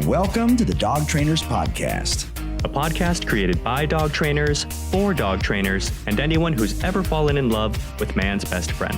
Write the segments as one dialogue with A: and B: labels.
A: Welcome to the Dog Trainers Podcast,
B: a podcast created by dog trainers, for dog trainers, and anyone who's ever fallen in love with man's best friend.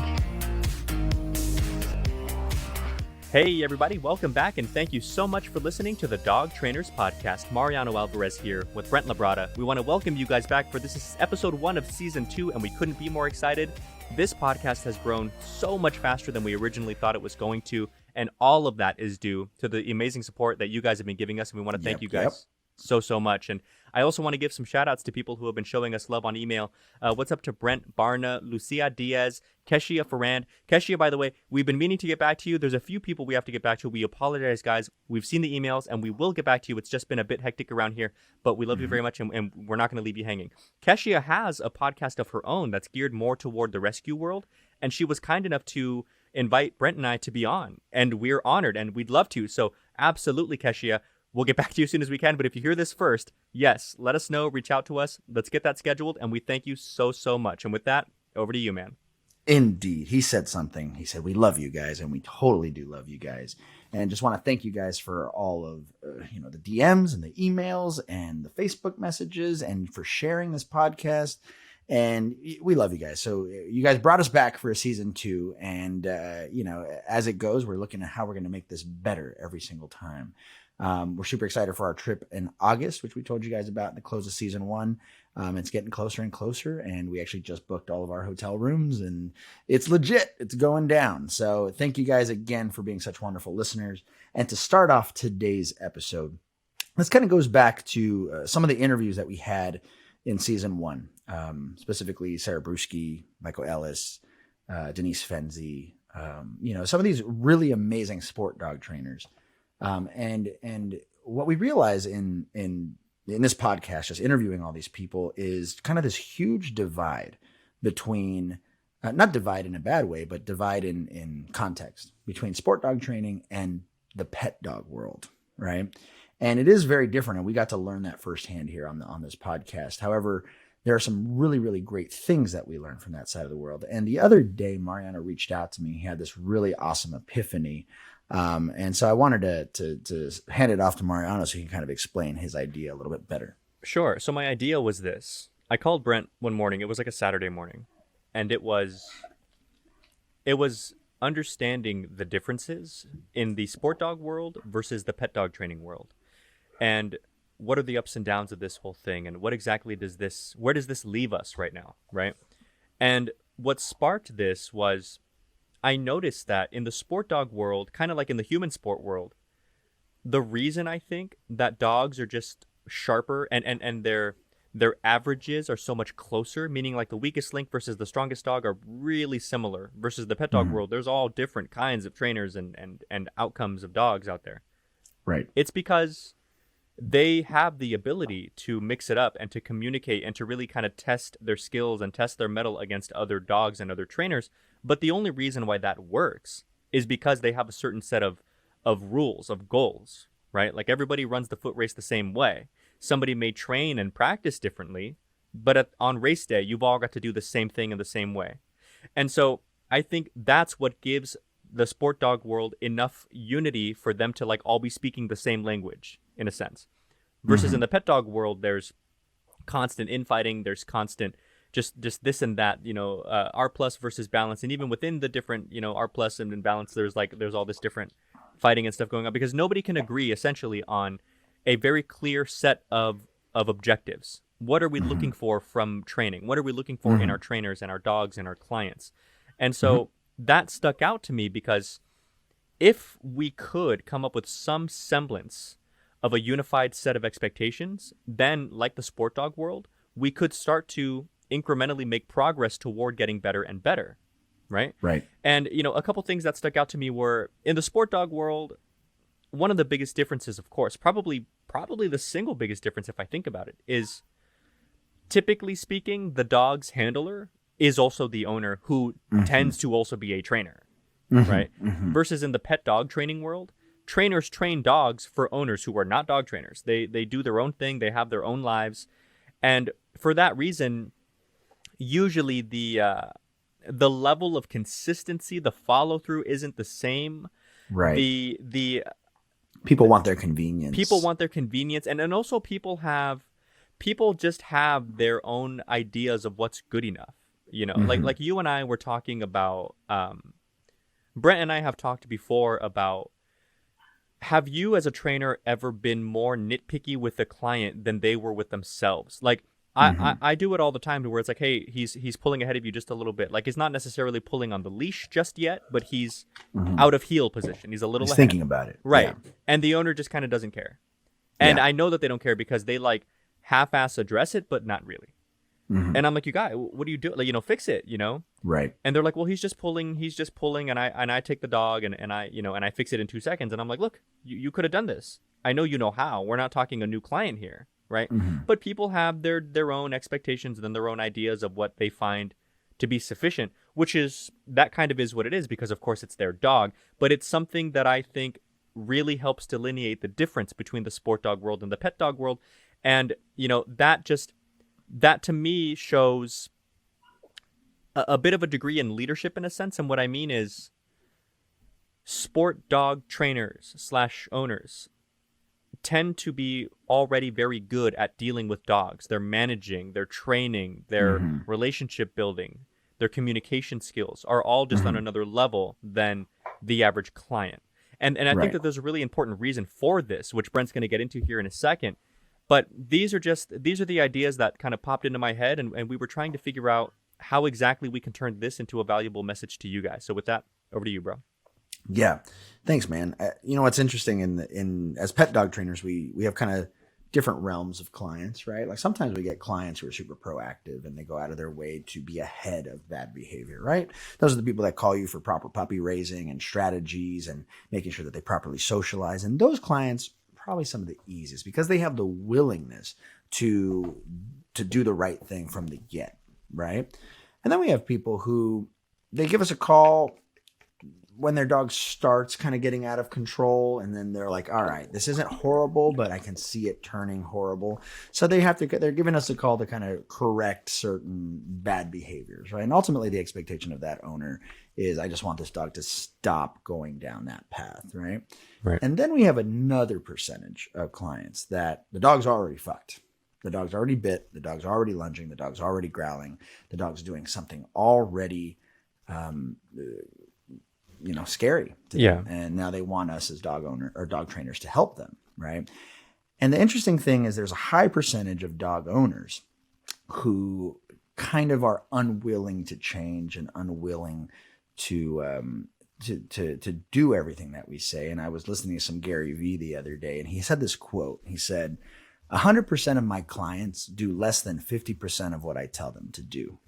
B: Hey everybody, welcome back and thank you so much for listening to the Dog Trainers Podcast. Mariano Alvarez here with Brent Labrada. We want to welcome you guys back for this is episode 1 of season 2 and we couldn't be more excited. This podcast has grown so much faster than we originally thought it was going to, and all of that is due to the amazing support that you guys have been giving us, and we want to thank you guys so much. And I also want to give some shout outs to people who have been showing us love on email. What's up to Brent, Barna, Lucia Diaz, Keshia Farand. Keshia, by the way, we've been meaning to get back to you. There's a few people we have to get back to. We apologize, guys. We've seen the emails and we will get back to you. It's just been a bit hectic around here, but we love you very much and we're not going to leave you hanging. Keshia has a podcast of her own that's geared more toward the rescue world, and she was kind enough to invite Brent and I to be on, and we're honored and we'd love to. So absolutely, Keshia, we'll get back to you as soon as we can. But if you hear this first, yes, let us know, reach out to us. Let's get that scheduled. And we thank you so much. And with that, over to you, man.
A: Indeed. He said something. He said, we love you guys, and we totally do love you guys. And just want to thank you guys for all of, the DMs and the emails and the Facebook messages and for sharing this podcast. And we love you guys. So you guys brought us back for a season 2. And, as it goes, we're looking at how we're going to make this better every single time. We're super excited for our trip in August, which we told you guys about in the close of season 1. It's getting closer and closer, and we actually just booked all of our hotel rooms, and it's legit. It's going down. So thank you guys again for being such wonderful listeners. And to start off today's episode, this kind of goes back to some of the interviews that we had in season 1, specifically Sarah Bruschi, Michael Ellis, Denise Fenzi, some of these really amazing sport dog trainers. And what we realize in this podcast, just interviewing all these people, is kind of this huge divide between, not divide in a bad way, but divide in context between sport dog training and the pet dog world, right? And it is very different, and we got to learn that firsthand here on this podcast. However, there are some really, really great things that we learned from that side of the world. And the other day, Mariano reached out to me. He had this really awesome epiphany. And so I wanted to hand it off to Mariano so he can kind of explain his idea a little bit better.
B: Sure. So my idea was this. I called Brent one morning. It was like a Saturday morning. And it was understanding the differences in the sport dog world versus the pet dog training world. And what are the ups and downs of this whole thing? And what exactly where does this leave us right now? Right. And what sparked this was, I noticed that in the sport dog world, kind of like in the human sport world, the reason I think that dogs are just sharper and their averages are so much closer, meaning like the weakest link versus the strongest dog are really similar versus the pet dog world. There's all different kinds of trainers and outcomes of dogs out there.
A: Right.
B: It's because they have the ability to mix it up and to communicate and to really kind of test their skills and test their mettle against other dogs and other trainers. But the only reason why that works is because they have a certain set of rules, of goals, right? Like everybody runs the foot race the same way. Somebody may train and practice differently, but on race day, you've all got to do the same thing in the same way. And so I think that's what gives the sport dog world enough unity for them to like all be speaking the same language in a sense. Versus in the pet dog world, there's constant infighting, there's constant just this and that, R plus versus balance. And even within the different, R plus and balance, there's all this different fighting and stuff going on because nobody can agree essentially on a very clear set of objectives. What are we looking for from training? What are we looking for in our trainers and our dogs and our clients? And so that stuck out to me because if we could come up with some semblance of a unified set of expectations, then like the sport dog world, we could start to incrementally make progress toward getting better and better, right?
A: Right.
B: And, a couple things that stuck out to me were in the sport dog world, one of the biggest differences, of course, probably the single biggest difference if I think about it, is typically speaking, the dog's handler is also the owner who tends to also be a trainer, right? Versus in the pet dog training world, trainers train dogs for owners who are not dog trainers. They do their own thing. They have their own lives. And for that reason, usually the level of consistency, the follow through isn't the same.
A: Right.
B: The
A: People want their convenience.
B: People want their convenience, and then also people just have their own ideas of what's good enough. You know, like you and I were talking about. Brent and I have talked before about. Have you, as a trainer, ever been more nitpicky with the client than they were with themselves? Like, I do it all the time, to where it's like, hey, he's pulling ahead of you just a little bit. Like, he's not necessarily pulling on the leash just yet, but he's out of heel position. He's a little
A: He's
B: ahead.
A: thinking about it.
B: Right.
A: Yeah.
B: And the owner just kind of doesn't care. And
A: Yeah.
B: I know that they don't care because they like half-ass address it, but not really. And I'm like, you guy, what do you do? Like, you know, fix it, you know?
A: Right.
B: And they're like, well, he's just pulling, and I take the dog and I, you know, and I fix it in 2 seconds. And I'm like, look, you could have done this. I know you know how. We're not talking a new client here, right? But people have their own expectations and then their own ideas of what they find to be sufficient, which is, that kind of is what it is, because of course it's their dog. But it's something that I think really helps delineate the difference between the sport dog world and the pet dog world. And, you know, that to me shows a bit of a degree in leadership, in a sense. And what I mean is, sport dog trainers / owners tend to be already very good at dealing with dogs. They're managing, they're training, their relationship building, their communication skills are all just on another level than the average client. And I think that there's a really important reason for this, which Brent's going to get into here in a second. But these are the ideas that kind of popped into my head, and we were trying to figure out how exactly we can turn this into a valuable message to you guys. So with that, over to you, bro.
A: Yeah. Thanks, man. You know, what's interesting in as pet dog trainers, we have kind of different realms of clients, right? Like sometimes we get clients who are super proactive and they go out of their way to be ahead of bad behavior, right? Those are the people that call you for proper puppy raising and strategies and making sure that they properly socialize. And those clients, probably some of the easiest, because they have the willingness to do the right thing from the get, right? And then we have people who, they give us a call when their dog starts kind of getting out of control, and then they're like, all right, this isn't horrible, but I can see it turning horrible. So they're giving us a call to kind of correct certain bad behaviors, right? And ultimately the expectation of that owner is, I just want this dog to stop going down that path, right?
B: Right.
A: And then we have another percentage of clients that the dog's already fucked. The dog's already bit. The dog's already lunging. The dog's already growling. The dog's doing something already, scary to them. And now they want us as dog owner or dog trainers to help them, right? And the interesting thing is, there's a high percentage of dog owners who kind of are unwilling to change and unwilling to do everything that we say. And I was listening to some Gary Vee the other day, and he said this quote. He said, 100% of my clients do less than 50% of what I tell them to do.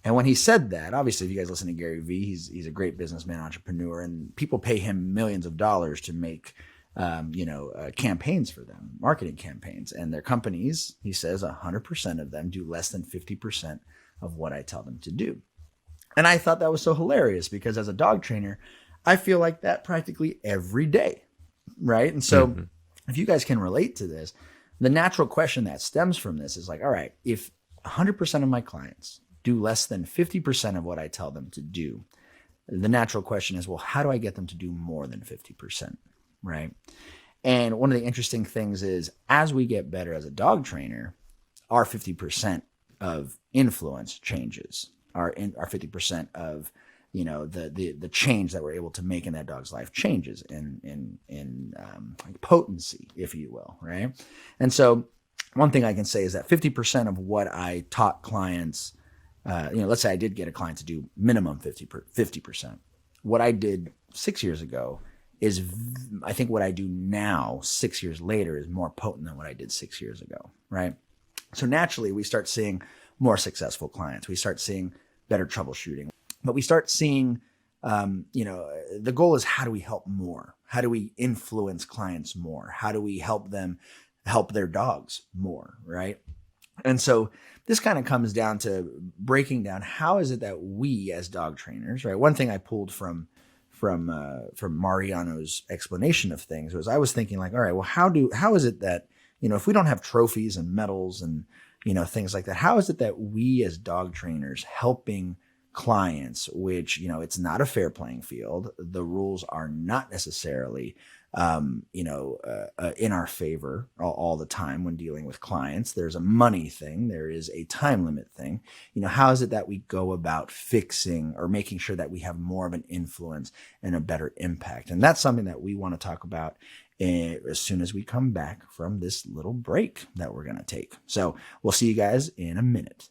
A: And when he said that, obviously, if you guys listen to Gary Vee, he's a great businessman, entrepreneur, and people pay him millions of dollars to make, campaigns for them, marketing campaigns. And their companies, he says, 100% of them do less than 50% of what I tell them to do. And I thought that was so hilarious, because as a dog trainer, I feel like that practically every day, right? And so if you guys can relate to this, the natural question that stems from this is like, all right, if 100% of my clients do less than 50% of what I tell them to do, the natural question is, well, how do I get them to do more than 50%, right? And one of the interesting things is, as we get better as a dog trainer, our 50% of influence changes. Our 50% of, the change that we're able to make in that dog's life changes in like potency, if you will, right? And so one thing I can say is that 50% of what I taught clients, let's say I did get a client to do minimum 50%. What I did 6 years ago is, I think what I do now 6 years later is more potent than what I did 6 years ago, right? So naturally, we start seeing more successful clients. We start seeing better troubleshooting. But we start seeing, the goal is, how do we help more? How do we influence clients more? How do we help them help their dogs more, right? And so this kind of comes down to breaking down, how is it that we as dog trainers, right? One thing I pulled from Mariano's explanation of things was, I was thinking like, all right, well, how is it that, if we don't have trophies and medals and, things like that, how is it that we as dog trainers helping clients, which, it's not a fair playing field. The rules are not necessarily in our favor all the time when dealing with clients. There's a money thing. There is a time limit thing. How is it that we go about fixing or making sure that we have more of an influence and a better impact? And that's something that we want to talk about as soon as we come back from this little break that we're going to take. So we'll see you guys in a minute.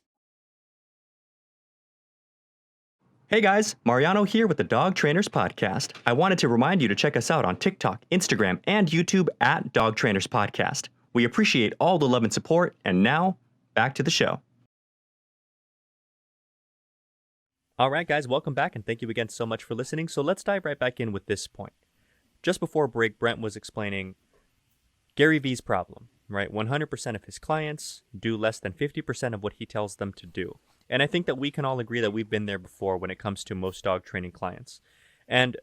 C: Hey guys, Mariano here with the Dog Trainers Podcast. I wanted to remind you to check us out on TikTok, Instagram, and YouTube at Dog Trainers Podcast. We appreciate all the love and support, and now, back to the show.
B: All right, guys, welcome back, and thank you again so much for listening. So let's dive right back in with this point. Just before break, Brent was explaining Gary Vee's problem, right? 100% of his clients do less than 50% of what he tells them to do. And I think that we can all agree that we've been there before when it comes to most dog training clients. And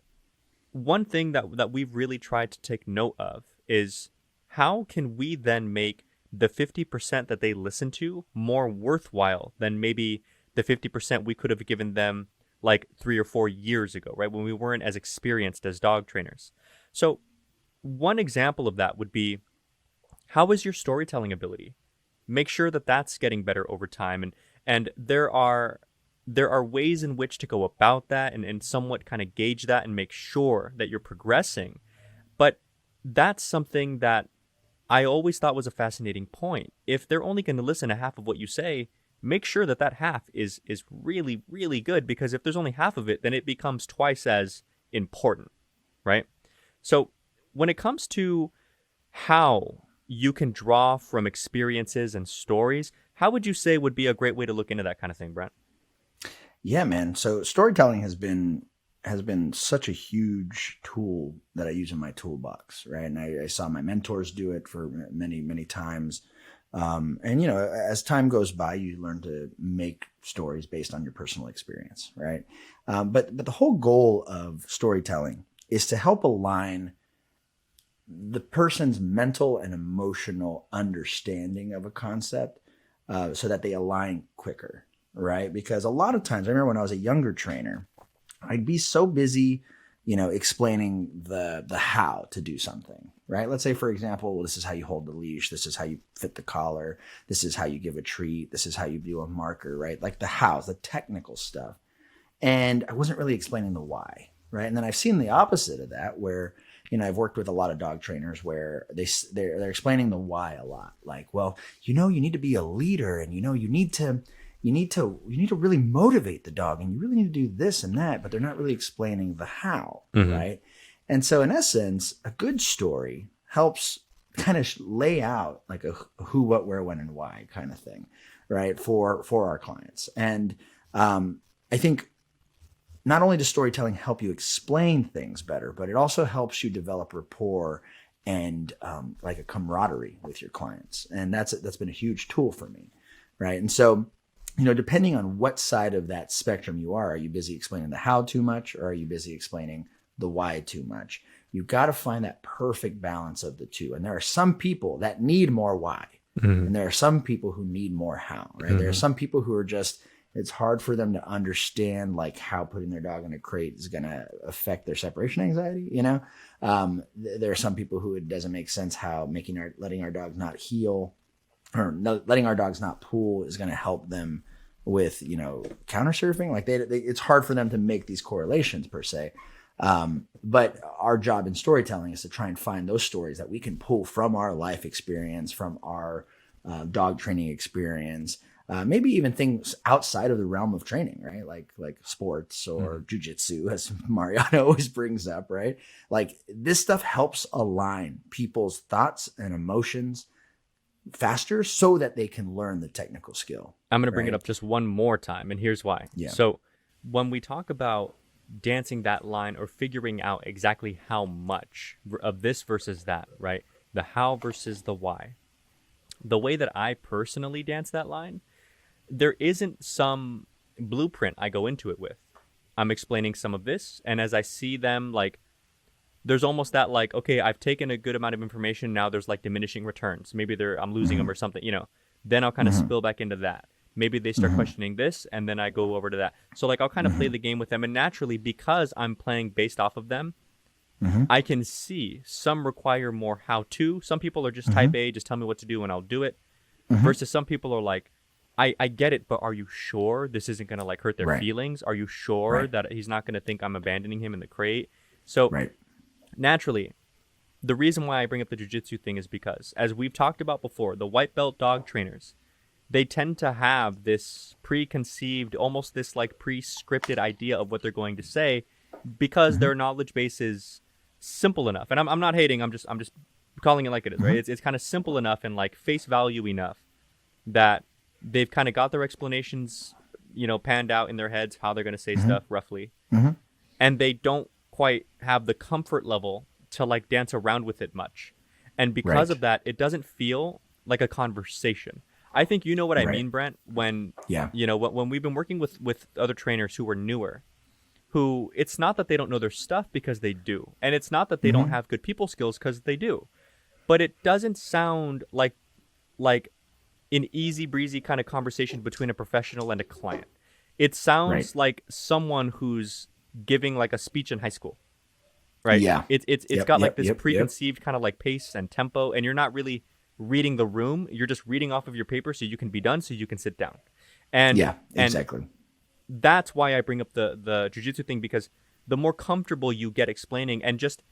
B: one thing that we've really tried to take note of is how can we then make the 50% that they listen to more worthwhile than maybe the 50% we could have given them like 3 or 4 years ago, right? When we weren't as experienced as dog trainers. So one example of that would be, how is your storytelling ability? Make sure that that's getting better over time. And there are ways in which to go about that and somewhat kind of gauge that and make sure that you're progressing. But that's something that I always thought was a fascinating point. If they're only going to listen to half of what you say, make sure that half is really, really good, because if there's only half of it, then it becomes twice as important, right? So when it comes to how you can draw from experiences and stories, how would you say would be a great way to look into that kind of thing, Brent?
A: Yeah, man. So storytelling has been such a huge tool that I use in my toolbox, right? And I saw my mentors do it for many, many times. And as time goes by, you learn to make stories based on your personal experience, right? But the whole goal of storytelling is to help align the person's mental and emotional understanding of a concept so that they align quicker, right? Because a lot of times, I remember when I was a younger trainer, I'd be so busy, explaining the how to do something, right? Let's say, for example, well, this is how you hold the leash. This is how you fit the collar. This is how you give a treat. This is how you do a marker, right? Like the hows, the technical stuff. And I wasn't really explaining the why, right? And then I've seen the opposite of that where, I've worked with a lot of dog trainers where they're explaining the why a lot. Like, well, you need to be a leader, and you need to really motivate the dog, and you really need to do this and that, but they're not really explaining the how, right? And so in essence, a good story helps kind of lay out like a who, what, where, when, and why kind of thing, right? For our clients. And I think not only does storytelling help you explain things better, but it also helps you develop rapport and like a camaraderie with your clients. And that's been a huge tool for me, right? And so, depending on what side of that spectrum you are you busy explaining the how too much, or are you busy explaining the why too much? You've got to find that perfect balance of the two. And there are some people that need more why, and there are some people who need more how, right? There are some people who are just, it's hard for them to understand like how putting their dog in a crate is going to affect their separation anxiety. There are some people who it doesn't make sense how letting our dogs not heel or letting our dogs not pull is going to help them with, counter surfing. Like it's hard for them to make these correlations per se. But our job in storytelling is to try and find those stories that we can pull from our life experience, from our dog training experience, maybe even things outside of the realm of training, right? Like sports or jujitsu, as Mariano always brings up, right? Like this stuff helps align people's thoughts and emotions faster so that they can learn the technical skill.
B: I'm going to bring it up just one more time, and here's why.
A: Yeah.
B: So when we talk about dancing that line or figuring out exactly how much of this versus that, right? The how versus the why. The way that I personally dance that line, there isn't some blueprint I go into it with. I'm explaining some of this, and as I see them, like, there's almost that like, okay, I've taken a good amount of information, now there's like diminishing returns. Maybe I'm losing them or something, then I'll kind of spill back into that. Maybe they start questioning this, and then I go over to that. So like I'll kind of play the game with them, and naturally, because I'm playing based off of them, I can see some require more how-to. Some people are just type A, just tell me what to do and I'll do it. Versus some people are like, I get it, but are you sure this isn't going to like hurt their
A: Right.
B: feelings? Are you sure
A: Right.
B: that he's not going to think I'm abandoning him in the crate? So
A: Right.
B: naturally, the reason why I bring up the jiu-jitsu thing is because, as we've talked about before, the white belt dog trainers, they tend to have this preconceived, almost this like pre-scripted idea of what they're going to say because their knowledge base is simple enough. And I'm not hating, I'm just calling it like it is, right? It's kind of simple enough and like face value enough that they've kind of got their explanations, panned out in their heads, how they're going to say stuff roughly. And they don't quite have the comfort level to like dance around with it much. And because
A: Right.
B: of that, it doesn't feel like a conversation. I think you know what I
A: Right.
B: mean, Brent, when,
A: Yeah.
B: when we've been working with other trainers who are newer, who it's not that they don't know their stuff because they do. And it's not that they don't have good people skills because they do. But it doesn't sound like an easy breezy kind of conversation between a professional and a client. It sounds
A: Right.
B: like someone who's giving like a speech in high school. Right?
A: Yeah.
B: It's
A: Yep,
B: got like
A: yep,
B: this
A: yep, yep.
B: preconceived kind of like pace and tempo, and you're not really reading the room. You're just reading off of your paper so you can be done, so you can sit down. And
A: Yeah,
B: and
A: exactly.
B: that's why I bring up the jiu-jitsu thing, because the more comfortable you get explaining, and just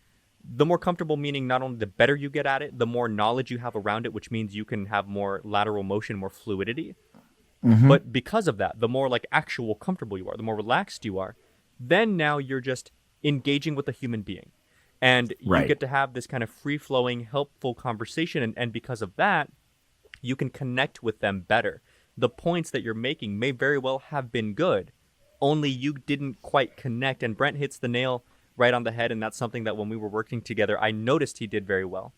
B: the more comfortable meaning not only the better you get at it, the more knowledge you have around it, which means you can have more lateral motion, more fluidity. But because of that, the more like actual comfortable you are, the more relaxed you are, then now you're just engaging with a human being. And you
A: Right.
B: get to have this kind of free-flowing, helpful conversation. And because of that, you can connect with them better. The points that you're making may very well have been good, only you didn't quite connect. And Brent hits the nail right on the head, and that's something that when we were working together, I noticed he did very well,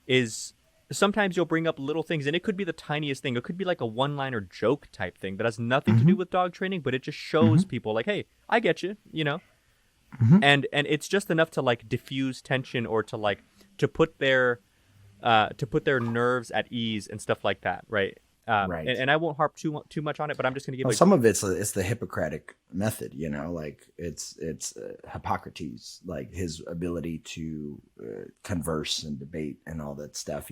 B: is sometimes you'll bring up little things, and it could be the tiniest thing. It could be like a one-liner joke type thing that has nothing to do with dog training, but it just shows people like, hey, I get you, and it's just enough to like diffuse tension, or to like to put their nerves at ease and stuff like that, right?
A: Right.
B: And I won't harp too much on it, but I'm just going to give
A: Well,
B: a
A: some of it's the Hippocratic method, like it's Hippocrates, like his ability to converse and debate and all that stuff.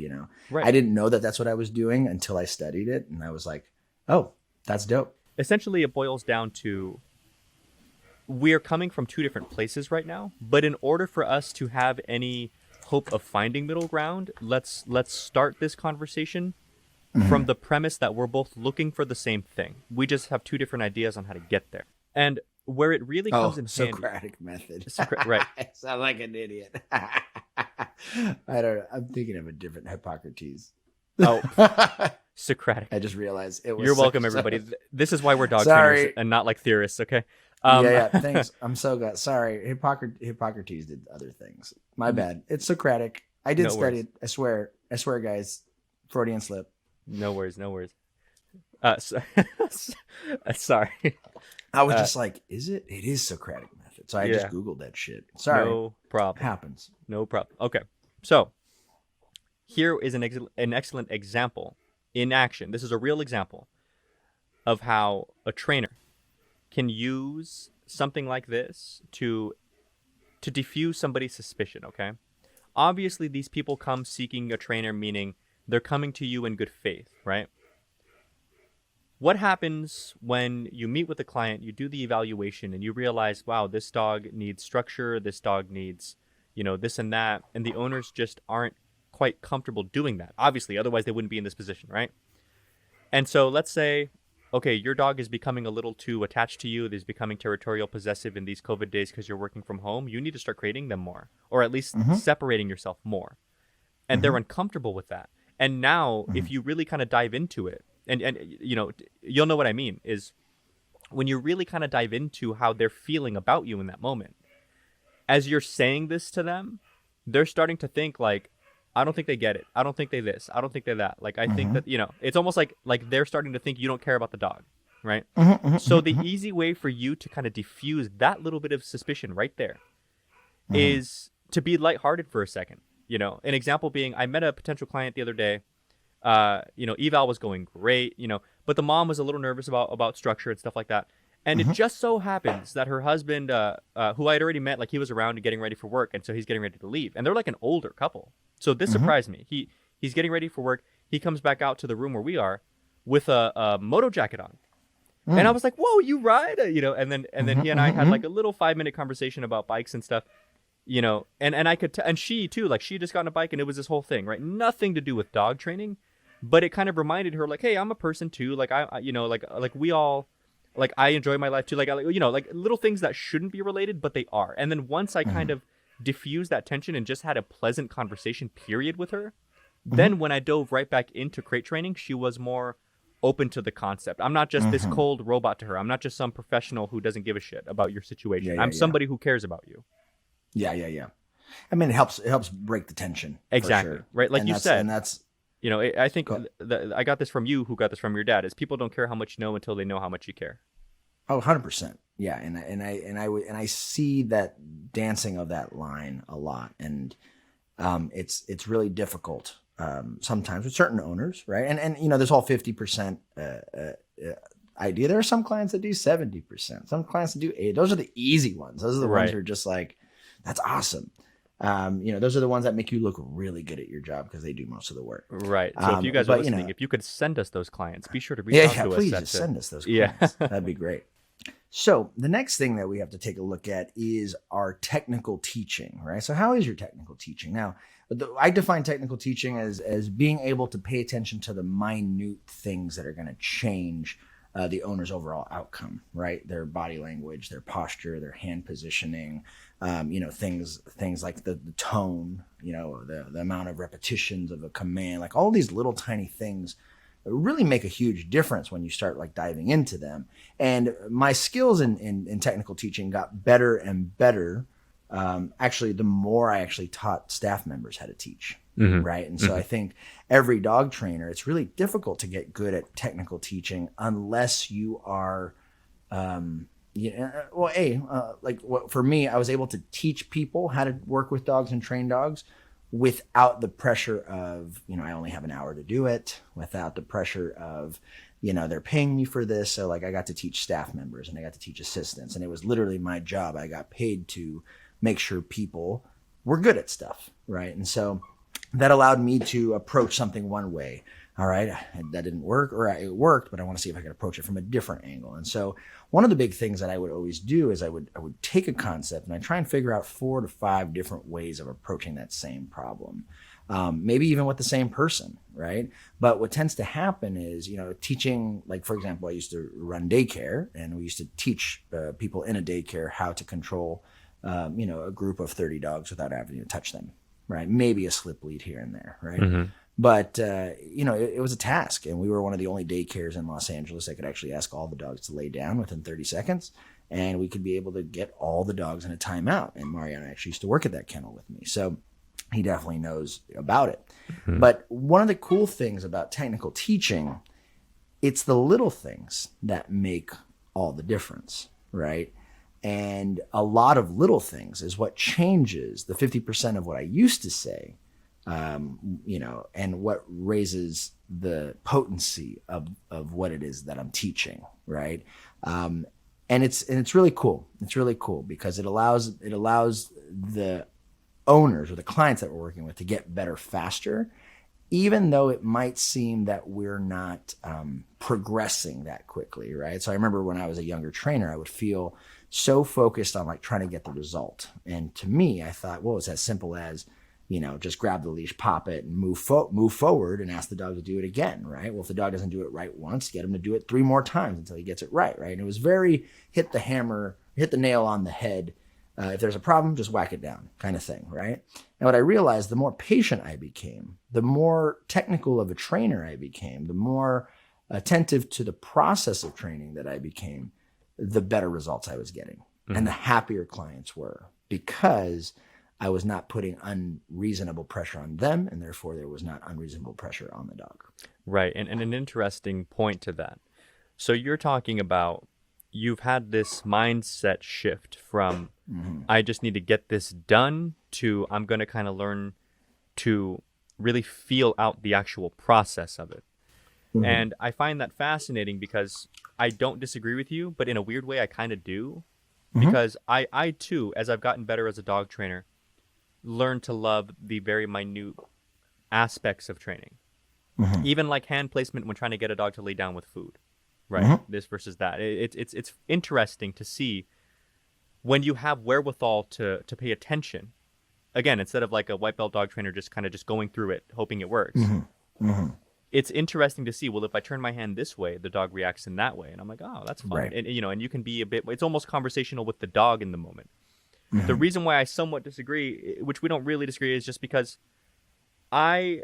B: Right.
A: I didn't know that that's what I was doing until I studied it, and I was like, oh, that's dope.
B: essentially it boils down to, we're coming from two different places right now, but in order for us to have any hope of finding middle ground, let's start this conversation from the premise that we're both looking for the same thing. We just have two different ideas on how to get there. And where it really comes in handy.
A: Socratic method.
B: Right.
A: I sound like an idiot. I don't know. I'm thinking of a different Hippocrates.
B: Oh, Socratic.
A: I just realized it was.
B: You're welcome, everybody. This is why we're dog
A: Sorry.
B: trainers and not like theorists, okay?
A: Yeah. Thanks. I'm so glad. Sorry, Hippocrates did other things. My bad. It's Socratic. I did
B: No
A: study
B: worries.
A: it. I swear, guys. Freudian slip.
B: No worries. Sorry.
A: I was just like, is it? It is Socratic method. So I just
B: Yeah.
A: Googled that shit. Sorry.
B: No problem.
A: Happens.
B: No problem. Okay. So here is an excellent example in action. This is a real example of how a trainer can use something like this to diffuse somebody's suspicion, okay? Obviously, these people come seeking a trainer, meaning they're coming to you in good faith, right? What happens when you meet with a client, you do the evaluation, and you realize, wow, this dog needs structure, this dog needs, this and that, and the owners just aren't quite comfortable doing that. Obviously, otherwise they wouldn't be in this position, right? And so let's say, okay, your dog is becoming a little too attached to you. He's becoming territorial, possessive in these COVID days because you're working from home. You need to start creating them more, or at least separating yourself more. And they're uncomfortable with that. And now, if you really kind of dive into it, and you'll know what I mean, is when you really kind of dive into how they're feeling about you in that moment, as you're saying this to them, they're starting to think like, I don't think they get it. I don't think they this. I don't think they that. Like, I think that, it's almost like they're starting to think you don't care about the dog, right? So the easy way for you to kind of diffuse that little bit of suspicion right there is to be lighthearted for a second. An example being, I met a potential client the other day. Eval was going great, but the mom was a little nervous about structure and stuff like that. And it just so happens that her husband, who I had already met, like he was around and getting ready for work, and so he's getting ready to leave. And they're like an older couple. So this surprised me. He's getting ready for work. He comes back out to the room where we are with a moto jacket on. And I was like, "Whoa, you ride?" And then he and I had like a little 5-minute conversation about bikes and stuff. And I could and she too, like she just got on a bike, and it was this whole thing, right? Nothing to do with dog training, but it kind of reminded her like, "Hey, I'm a person too. Like like we all, like I enjoy my life too. Like like little things that shouldn't be related, but they are." And then once I kind of diffused that tension and just had a pleasant conversation period with her, then when I dove right back into crate training, she was more open to the concept. I'm not just this cold robot to her. I'm not just some professional who doesn't give a shit about your situation. I'm somebody who cares about you.
A: Yeah. I mean, it helps break the tension.
B: Exactly.
A: For sure.
B: Right. Like
A: and
B: you said,
A: and that's
B: I think I got this from you, who got this from your dad, is people don't care how much you know until they know how much you care.
A: 100%. Yeah. And I see that dancing of that line a lot. And it's really difficult sometimes with certain owners, right? And this whole 50% idea. There are some clients that do 70%, some clients that do 80%. Those are the easy ones. Those are the ones who are just like, that's awesome. Those are the ones that make you look really good at your job because they do most of the work.
B: Right. So if you guys are listening, if you could send us those clients, be sure to reach out to us.
A: Please just send us those clients. That'd be great. So the next thing that we have to take a look at is our technical teaching, right? So how is your technical teaching? Now, I define technical teaching as being able to pay attention to the minute things that are going to change the owner's overall outcome, right? Their body language, their posture, their hand positioning, things like the tone, the amount of repetitions of a command, like all these little tiny things really make a huge difference when you start like diving into them. And my skills in technical teaching got better and better. Actually, the more I actually taught staff members how to teach. Right. And so I think every dog trainer, it's really difficult to get good at technical teaching unless you are, for me, I was able to teach people how to work with dogs and train dogs without the pressure of, I only have an hour to do it, without the pressure of, they're paying me for this. So like I got to teach staff members and I got to teach assistants, and it was literally my job. I got paid to make sure people were good at stuff. Right. And so that allowed me to approach something one way. All right, that didn't work, or it worked, but I want to see if I could approach it from a different angle. And so one of the big things that I would always do is I would take a concept and I try and figure out 4 to 5 different ways of approaching that same problem. Maybe even with the same person, right? But what tends to happen is, teaching, like, for example, I used to run daycare, and we used to teach people in a daycare how to control, a group of 30 dogs without having to touch them, right? Maybe a slip lead here and there, right? But, it was a task, and we were one of the only daycares in Los Angeles that could actually ask all the dogs to lay down within 30 seconds, and we could be able to get all the dogs in a timeout. And Mariano actually used to work at that kennel with me, so he definitely knows about it. But one of the cool things about technical teaching, it's the little things that make all the difference, right? And a lot of little things is what changes the 50% of what I used to say, and what raises the potency of what it is that I'm teaching, right? And it's really cool. It's really cool because it allows the owners or the clients that we're working with to get better faster, even though it might seem that we're not progressing that quickly, right? So I remember when I was a younger trainer, I would feel so focused on like trying to get the result. And to me, I thought, well, it's as simple as, just grab the leash, pop it, and move forward and ask the dog to do it again, right? Well, if the dog doesn't do it right once, get him to do it 3 more times until he gets it right? And it was very hit the nail on the head. If there's a problem, just whack it down kind of thing, right? And what I realized, the more patient I became, the more technical of a trainer I became, the more attentive to the process of training that I became, the better results I was getting. And the happier clients were, because I was not putting unreasonable pressure on them, and therefore there was not unreasonable pressure on the dog.
B: Right. And an interesting point to that. So you're talking about you've had this mindset shift from I just need to get this done to I'm going to kind of learn to really feel out the actual process of it. And I find that fascinating because I don't disagree with you, but in a weird way, I kind of do.
A: Mm-hmm.
B: Because I too, as I've gotten better as a dog trainer, learned to love the very minute aspects of training.
A: Mm-hmm.
B: Even like hand placement when trying to get a dog to lay down with food, right?
A: Mm-hmm.
B: This versus that. It's interesting to see when you have wherewithal to pay attention. Again, instead of like a white belt dog trainer just kind of just going through it, hoping it works.
A: Mm-hmm. Mm-hmm.
B: It's interesting to see, well, if I turn my hand this way, the dog reacts in that way. And I'm like, oh, that's fun.
A: Right.
B: And, and you can be a bit, it's almost conversational with the dog in the moment.
A: Mm-hmm.
B: The reason why I somewhat disagree, which we don't really disagree, is just because I'm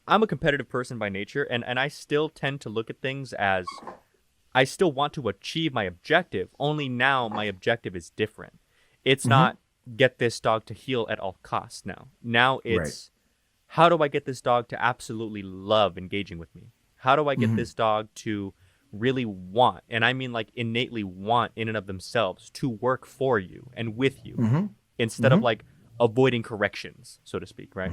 B: a competitive person by nature. And I still tend to look at things as I still want to achieve my objective. Only now my objective is different. It's not get this dog to heel at all costs now. Now it's, how do I get this dog to absolutely love engaging with me? How do I get this dog to really want, and I mean like innately want in and of themselves, to work for you and with you instead of like avoiding corrections, so to speak, right?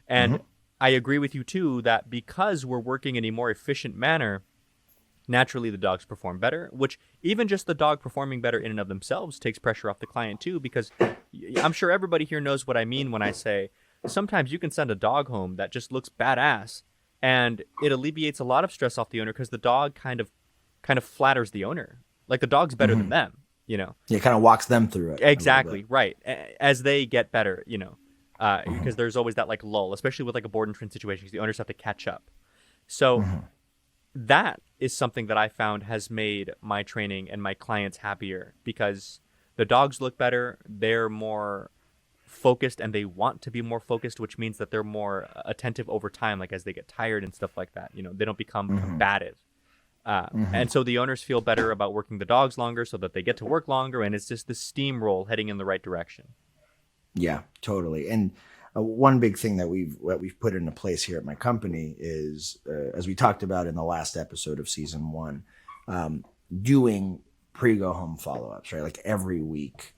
B: And I agree with you too that because we're working in a more efficient manner, naturally the dogs perform better, which even just the dog performing better in and of themselves takes pressure off the client too, because I'm sure everybody here knows what I mean when I say sometimes you can send a dog home that just looks badass and it alleviates a lot of stress off the owner because the dog kind of flatters the owner. Like the dog's better than them,
A: Yeah, it kind of walks them through it.
B: Exactly, right. As they get better, because there's always that like lull, especially with like a board and train situation because the owners have to catch up. So that is something that I found has made my training and my clients happier because the dogs look better, they're more focused and they want to be more focused, which means that they're more attentive over time, like as they get tired and stuff like that. They don't become combative. And so the owners feel better about working the dogs longer so that they get to work longer, and it's just this steamroll heading in the right direction.
A: Yeah, totally. And one big thing that we've put into place here at my company is, as we talked about in the last episode of season 1, doing pre-go home follow-ups, right? Like every week,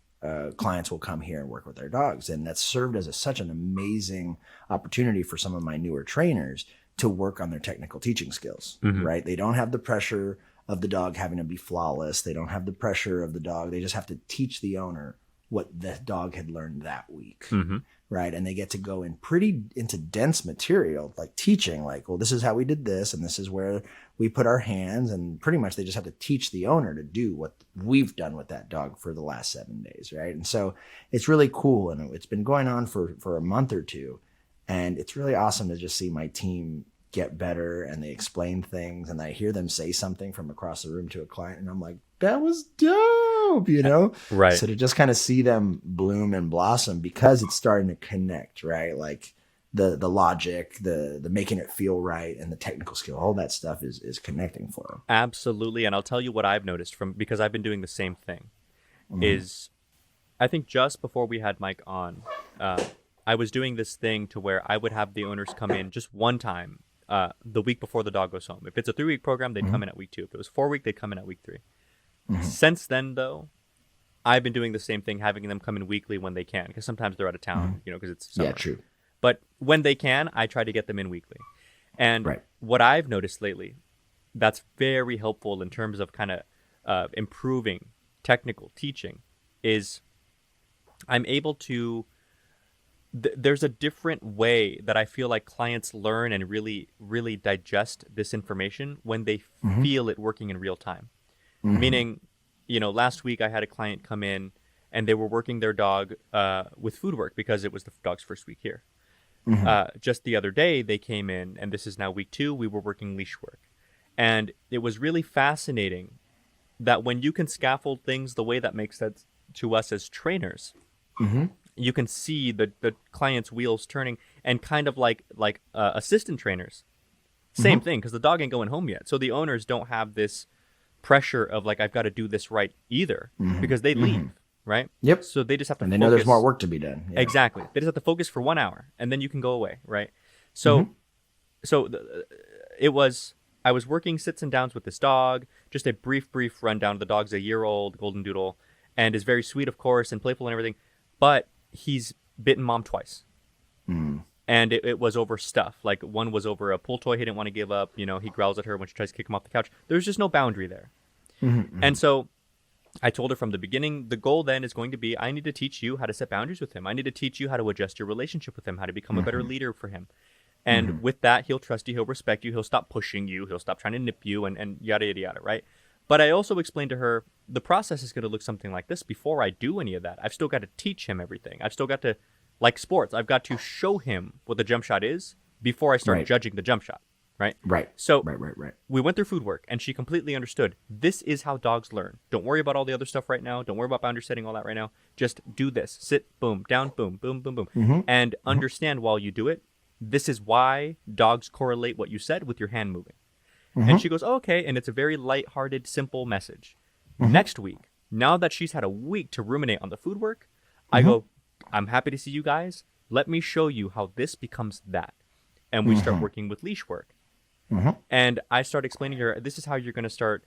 A: clients will come here and work with their dogs. And that's served as such an amazing opportunity for some of my newer trainers to work on their technical teaching skills, right? They don't have the pressure of the dog having to be flawless. They don't have the pressure of the dog. They just have to teach the owner what the dog had learned that week, right? And they get to go into dense material, like teaching, like, well, this is how we did this, and this is where we put our hands, and pretty much they just have to teach the owner to do what we've done with that dog for the last 7 days, right? And so it's really cool, and it's been going on for a month or two, and it's really awesome to just see my team get better, and they explain things, and I hear them say something from across the room to a client, and I'm like, that was dope,
B: Right.
A: So to just kind of see them bloom and blossom because it's starting to connect, right? Like the logic, the making it feel right, and the technical skill, all that stuff is connecting for them.
B: Absolutely. And I'll tell you what I've noticed because I've been doing the same thing is I think just before we had Mike on, I was doing this thing to where I would have the owners come in just one time the week before the dog goes home. If it's a 3-week program, they'd come in at week 2. If it was 4-week, they'd come in at week 3. Since then, though, I've been doing the same thing, having them come in weekly when they can, because sometimes they're out of town, because it's summer.
A: Yeah, true.
B: But when they can, I try to get them in weekly. And what I've noticed lately, that's very helpful in terms of kind of improving technical teaching, is I'm able to there's a different way that I feel like clients learn and really, really digest this information when they feel it working in real time. Meaning, last week I had a client come in and they were working their dog with food work because it was the dog's first week here. Just the other day they came in, and this is now week 2, we were working leash work. And it was really fascinating that when you can scaffold things the way that makes sense to us as trainers, you can see the client's wheels turning, and kind of like assistant trainers. Same thing, because the dog ain't going home yet. So the owners don't have this pressure of like, I've got to do this right either, because they leave, right?
A: Yep.
B: So they just have to
A: and they
B: focus.
A: know there's more work to be done. Yeah.
B: Exactly. They just have to focus for 1 hour, and then you can go away, right? So, I was working sits and downs with this dog, just a brief rundown. The dog's a year-old golden doodle, and is very sweet, of course, and playful and everything, but he's bitten mom twice. And it was over stuff. Like, one was over a pull toy he didn't want to give up. He growls at her when she tries to kick him off the couch. There's just no boundary there. And so I told her from the beginning, the goal then is going to be, I need to teach you how to set boundaries with him. I need to teach you how to adjust your relationship with him, how to become a better leader for him. And with that, he'll trust you, he'll respect you, he'll stop pushing you, he'll stop trying to nip you, and yada, yada, yada, right? But I also explained to her, the process is going to look something like this. Before I do any of that, I've still got to teach him everything. I've still got to, like sports, I've got to show him what the jump shot is before I start judging the jump shot, right?
A: Right.
B: So
A: Right.
B: we went through food work, and she completely understood. This is how dogs learn. Don't worry about all the other stuff right now. Don't worry about boundary setting, all that right now. Just do this. Sit, boom, down, boom, boom, boom, boom. And understand while you do it, this is why dogs correlate what you said with your hand moving. And she goes, oh, okay. And it's a very lighthearted, simple message. Next week, now that she's had a week to ruminate on the food work, I go, I'm happy to see you guys. Let me show you how this becomes that. And we start working with leash work. And I start explaining to her, this is how you're going to start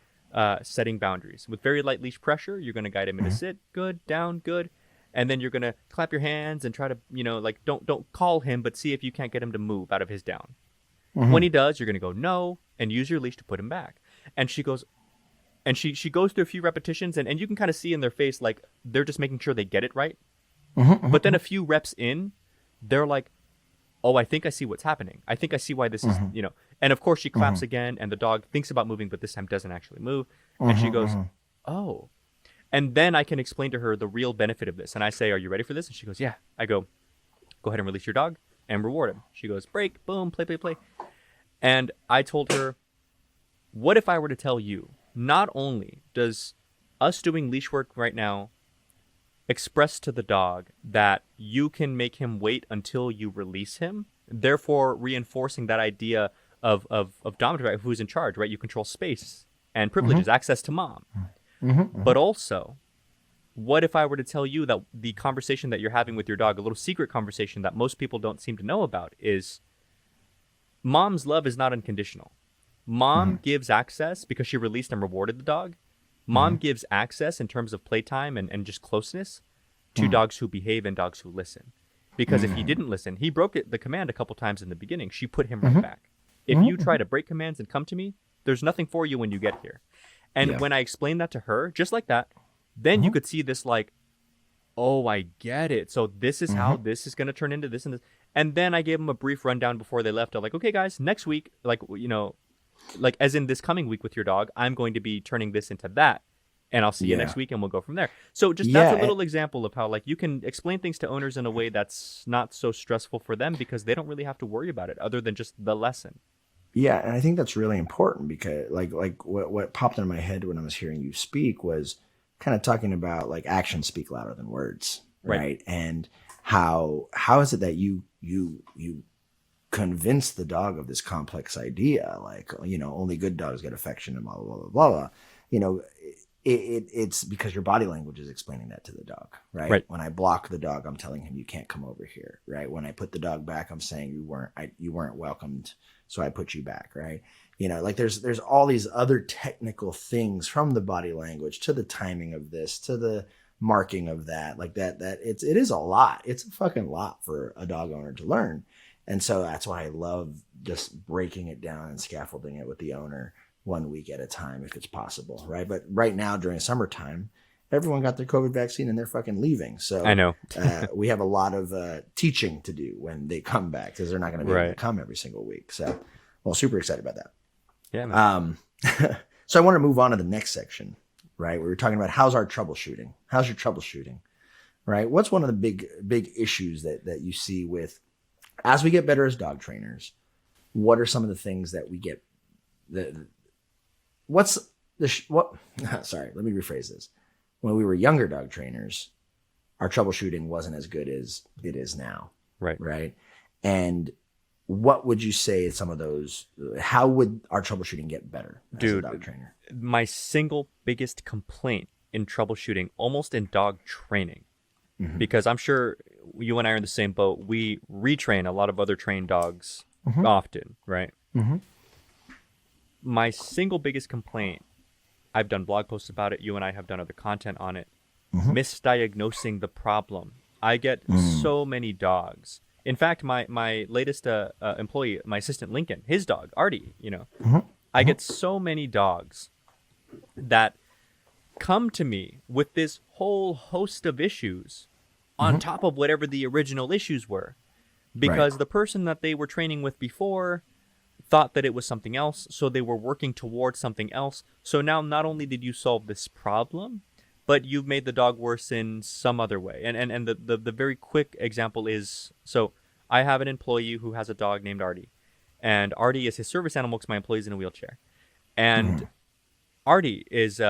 B: setting boundaries. With very light leash pressure, you're going to guide him into sit, good, down, good. And then you're going to clap your hands and try to, like don't call him, but see if you can't get him to move out of his down. When he does, you're going to go no and use your leash to put him back. And she goes, and she goes through a few repetitions, and you can kind of see in their face, like they're just making sure they get it right. But then a few reps in, they're like, oh, I think I see what's happening. I think I see why this is, And of course she claps again, and the dog thinks about moving, but this time doesn't actually move. And she goes, oh. And then I can explain to her the real benefit of this. And I say, are you ready for this? And she goes, yeah. I go ahead and release your dog and reward him. She goes, break, boom, play, play, play. And I told her, what if I were to tell you, not only does us doing leash work right now express to the dog that you can make him wait until you release him, therefore reinforcing that idea of dominant, who's in charge, right? You control space and privileges, access to mom. But also, what if I were to tell you that the conversation that you're having with your dog, a little secret conversation that most people don't seem to know about, is mom's love is not unconditional. Mom gives access because she released and rewarded the dog. Mom gives access in terms of playtime and just closeness to dogs who behave and dogs who listen. Because if he didn't listen, he broke the command a couple times in the beginning. She put him right back. If you try to break commands and come to me, there's nothing for you when you get here. And when I explained that to her, just like that, then you could see this like, oh, I get it. So this is how this is going to turn into this and this. And then I gave them a brief rundown before they left. I'm like, okay, guys, next week, like as in this coming week with your dog, I'm going to be turning this into that. And I'll see you next week, and we'll go from there. So just that's a little example of how like you can explain things to owners in a way that's not so stressful for them because they don't really have to worry about it other than just the lesson.
A: Yeah, and I think that's really important because like what popped in my head when I was hearing you speak was kind of talking about like actions speak louder than words, right? And how is it that you convince the dog of this complex idea, like only good dogs get affection and blah blah blah blah blah. It's because your body language is explaining that to the dog, right? When I block the dog, I'm telling him you can't come over here, right? When I put the dog back, I'm saying you weren't welcomed, so I put you back, right? Like there's all these other technical things from the body language to the timing of this to the marking of that, like that it is a lot. It's a fucking lot for a dog owner to learn, and so that's why I love just breaking it down and scaffolding it with the owner 1 week at a time if it's possible, right? But right now during summertime, everyone got their COVID vaccine and they're fucking leaving. So
B: I know
A: we have a lot of teaching to do when they come back because they're not going to be able to come every single week. So, well, super excited about that.
B: Yeah, man.
A: So I want to move on to the next section, right? We were talking about how's your troubleshooting, right? What's one of the big issues that you see with as we get better as dog trainers? What are some of the things that we get sorry, let me rephrase this. When we were younger dog trainers, our troubleshooting wasn't as good as it is now. Right. And what would you say some of those, how would our troubleshooting get better as a dog trainer?
B: My single biggest complaint in troubleshooting, almost in dog training, because I'm sure you and I are in the same boat. We retrain a lot of other trained dogs often, right? My single biggest complaint, I've done blog posts about it. You and I have done other content on it. Misdiagnosing the problem. I get so many dogs. In fact, my latest employee, my assistant Lincoln, his dog, Artie, I get so many dogs that come to me with this whole host of issues on top of whatever the original issues were, because the person that they were training with before thought that it was something else, so they were working towards something else. So now not only did you solve this problem, but you've made the dog worse in some other way. And the very quick example is, so I have an employee who has a dog named Artie, and Artie is his service animal because my employee's in a wheelchair. And Artie is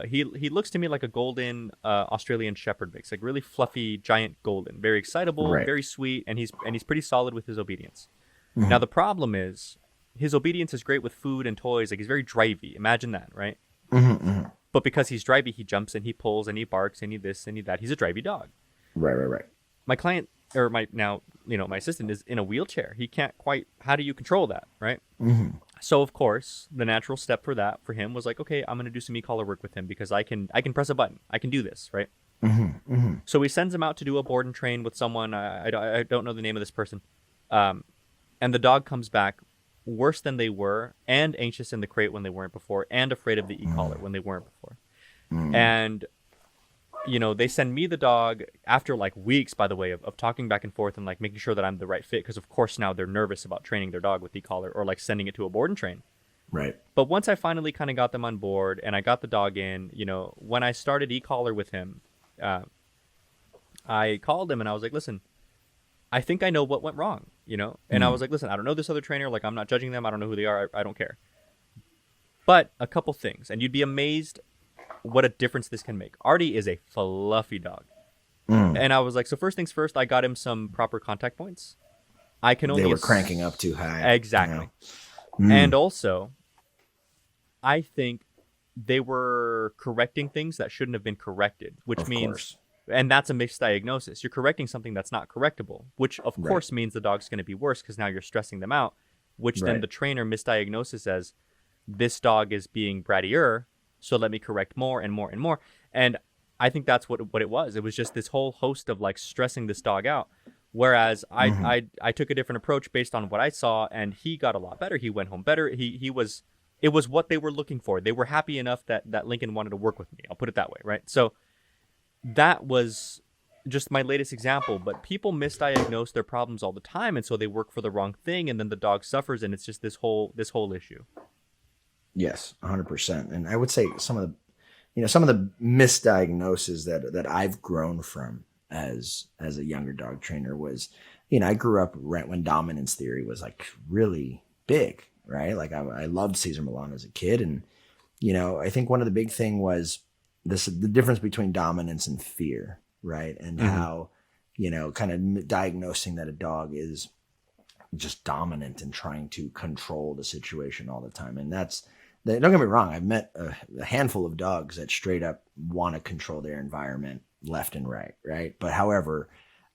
B: he looks to me like a golden Australian Shepherd mix, like really fluffy, giant golden, very excitable, very sweet, and he's pretty solid with his obedience. Now the problem is his obedience is great with food and toys, like he's very drivey. Imagine that, right? But because he's drivey, he jumps and he pulls and he barks and he this and he that. He's a drivey dog.
A: Right.
B: My client, or my assistant, is in a wheelchair. He can't quite. How do you control that, right? So of course, the natural step for that for him was like, okay, I'm gonna do some e-collar work with him because I can press a button. I can do this, right? So he sends him out to do a board and train with someone. I don't know the name of this person, and the dog comes back worse than they were, and anxious in the crate when they weren't before, and afraid of the e-collar when they weren't before. And they send me the dog after like weeks, by the way, of talking back and forth and like making sure that I'm the right fit, because of course now they're nervous about training their dog with e-collar or like sending it to a board and train.
A: Right.
B: But once I finally kind of got them on board and I got the dog in, when I started e-collar with him, I called him and I was like, listen, I think I know what went wrong, and I was like, listen, I don't know this other trainer. Like, I'm not judging them. I don't know who they are. I don't care. But a couple things, and you'd be amazed what a difference this can make. Artie is a fluffy dog. And I was like, so first things first, I got him some proper contact points. I can only...
A: They were cranking up too high.
B: Exactly. And also, I think they were correcting things that shouldn't have been corrected, which
A: Of
B: means...
A: course.
B: And that's a misdiagnosis. You're correcting something that's not correctable, which of course means the dog's going to be worse because now you're stressing them out, which then the trainer misdiagnoses as this dog is being brattier, so let me correct more and more and more. And I think that's what it was. It was just this whole host of like stressing this dog out. Whereas I took a different approach based on what I saw, and he got a lot better. He went home better. It was what they were looking for. They were happy enough that Lincoln wanted to work with me. I'll put it that way, right? So that was just my latest example, but people misdiagnose their problems all the time, and so they work for the wrong thing, and then the dog suffers, and it's just this whole issue.
A: Yes, 100%. And I would say some of the misdiagnoses that I've grown from as a younger dog trainer was, I grew up right when dominance theory was like really big, right? Like I loved Cesar Millan as a kid, and I think one of the big thing was the difference between dominance and fear, right? And how, kind of diagnosing that a dog is just dominant and trying to control the situation all the time. And don't get me wrong, I've met a handful of dogs that straight up want to control their environment left and right, right? But however,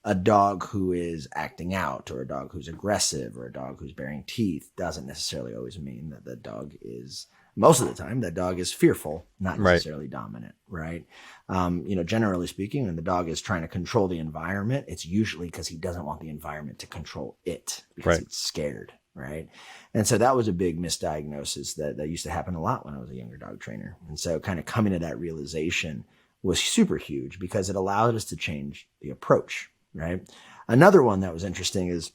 A: a dog who is acting out, or a dog who's aggressive, or a dog who's baring teeth doesn't necessarily always mean that the dog is... Most of the time, that dog is fearful, not necessarily dominant, right? Generally speaking, when the dog is trying to control the environment, it's usually because he doesn't want the environment to control it, because it's scared, right? And so that was a big misdiagnosis that used to happen a lot when I was a younger dog trainer. And so kind of coming to that realization was super huge, because it allowed us to change the approach, right? Another one that was interesting is